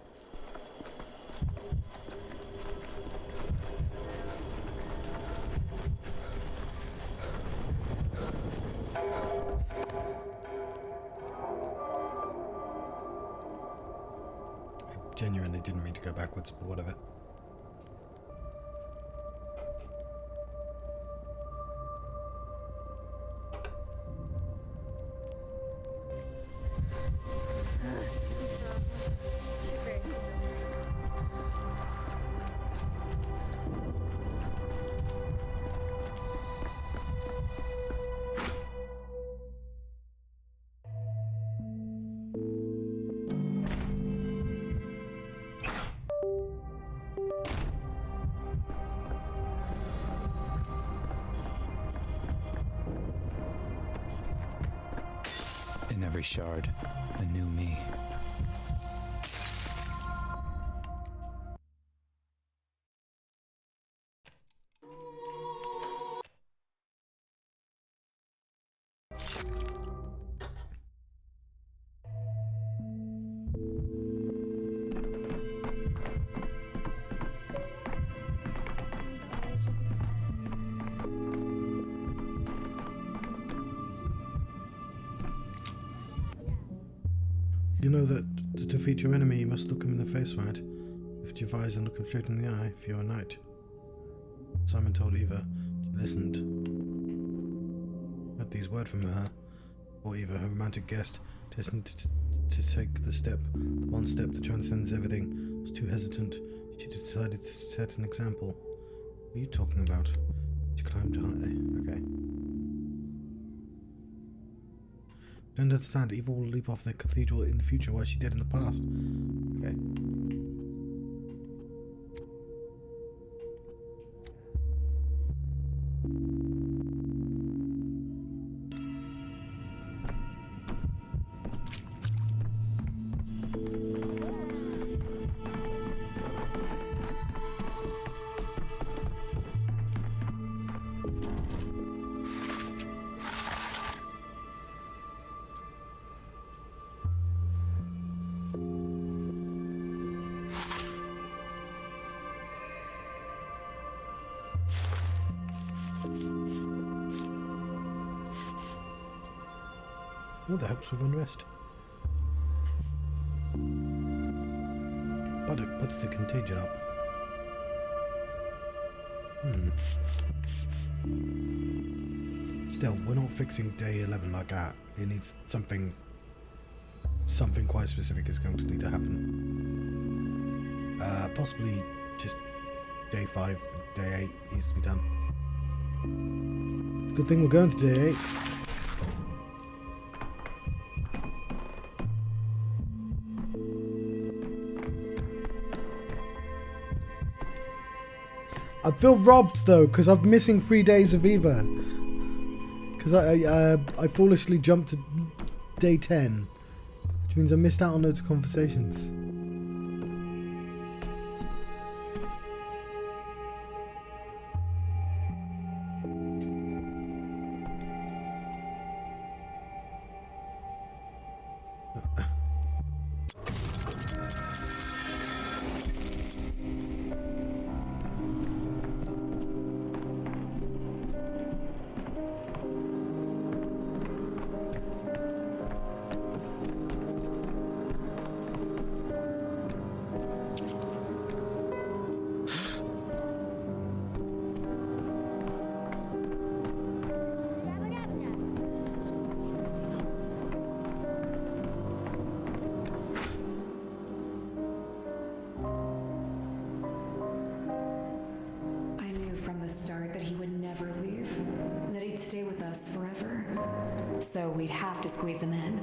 I genuinely didn't mean to go backwards, but whatever. In every shard, a new me. You know that to defeat your enemy, you must look him in the face, right? Lift your eyes and look him straight in the eye if you're a knight. Simon told Eva. She listened. Had these words from her, or Eva, her romantic guest, destined to take the step, the one step that transcends everything, was too hesitant. She decided to set an example. What are you talking about? She climbed high. Okay. Don't understand. Eva will leap off the cathedral in the future while she did in the past. Okay. Oh, that helps with unrest. But it puts the contagion up. Still, we're not fixing day 11 like that. It needs something quite specific is going to need to happen. Possibly just day 5, day 8 needs to be done. It's a good thing we're going to day 8. I feel robbed though, because I'm missing 3 days of Eva. Because I foolishly jumped to day 10, which means I missed out on loads of conversations. So we'd have to squeeze him in.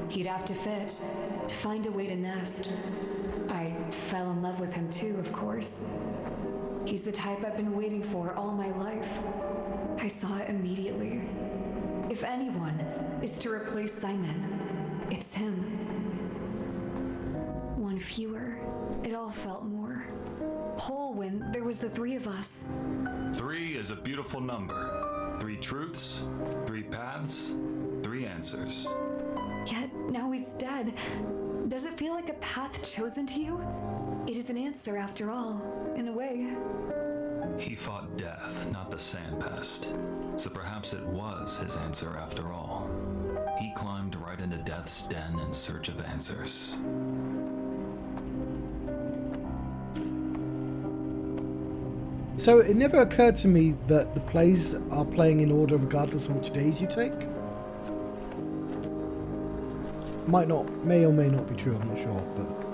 He'd have to fit, to find a way to nest. I fell in love with him too, of course. He's the type I've been waiting for all my life. I saw it immediately. If anyone is to replace Simon, it's him. One fewer. It all felt more whole when there was the 3 of us. 3 is a beautiful number. 3 truths, 3 paths, 3 answers. Yet, now he's dead. Does it feel like a path chosen to you? It is an answer after all, in a way. He fought death, not the sand pest. So perhaps it was his answer after all. He climbed right into death's den in search of answers. So it never occurred to me that the plays are playing in order regardless of which days you take. May or may not be true, I'm not sure, but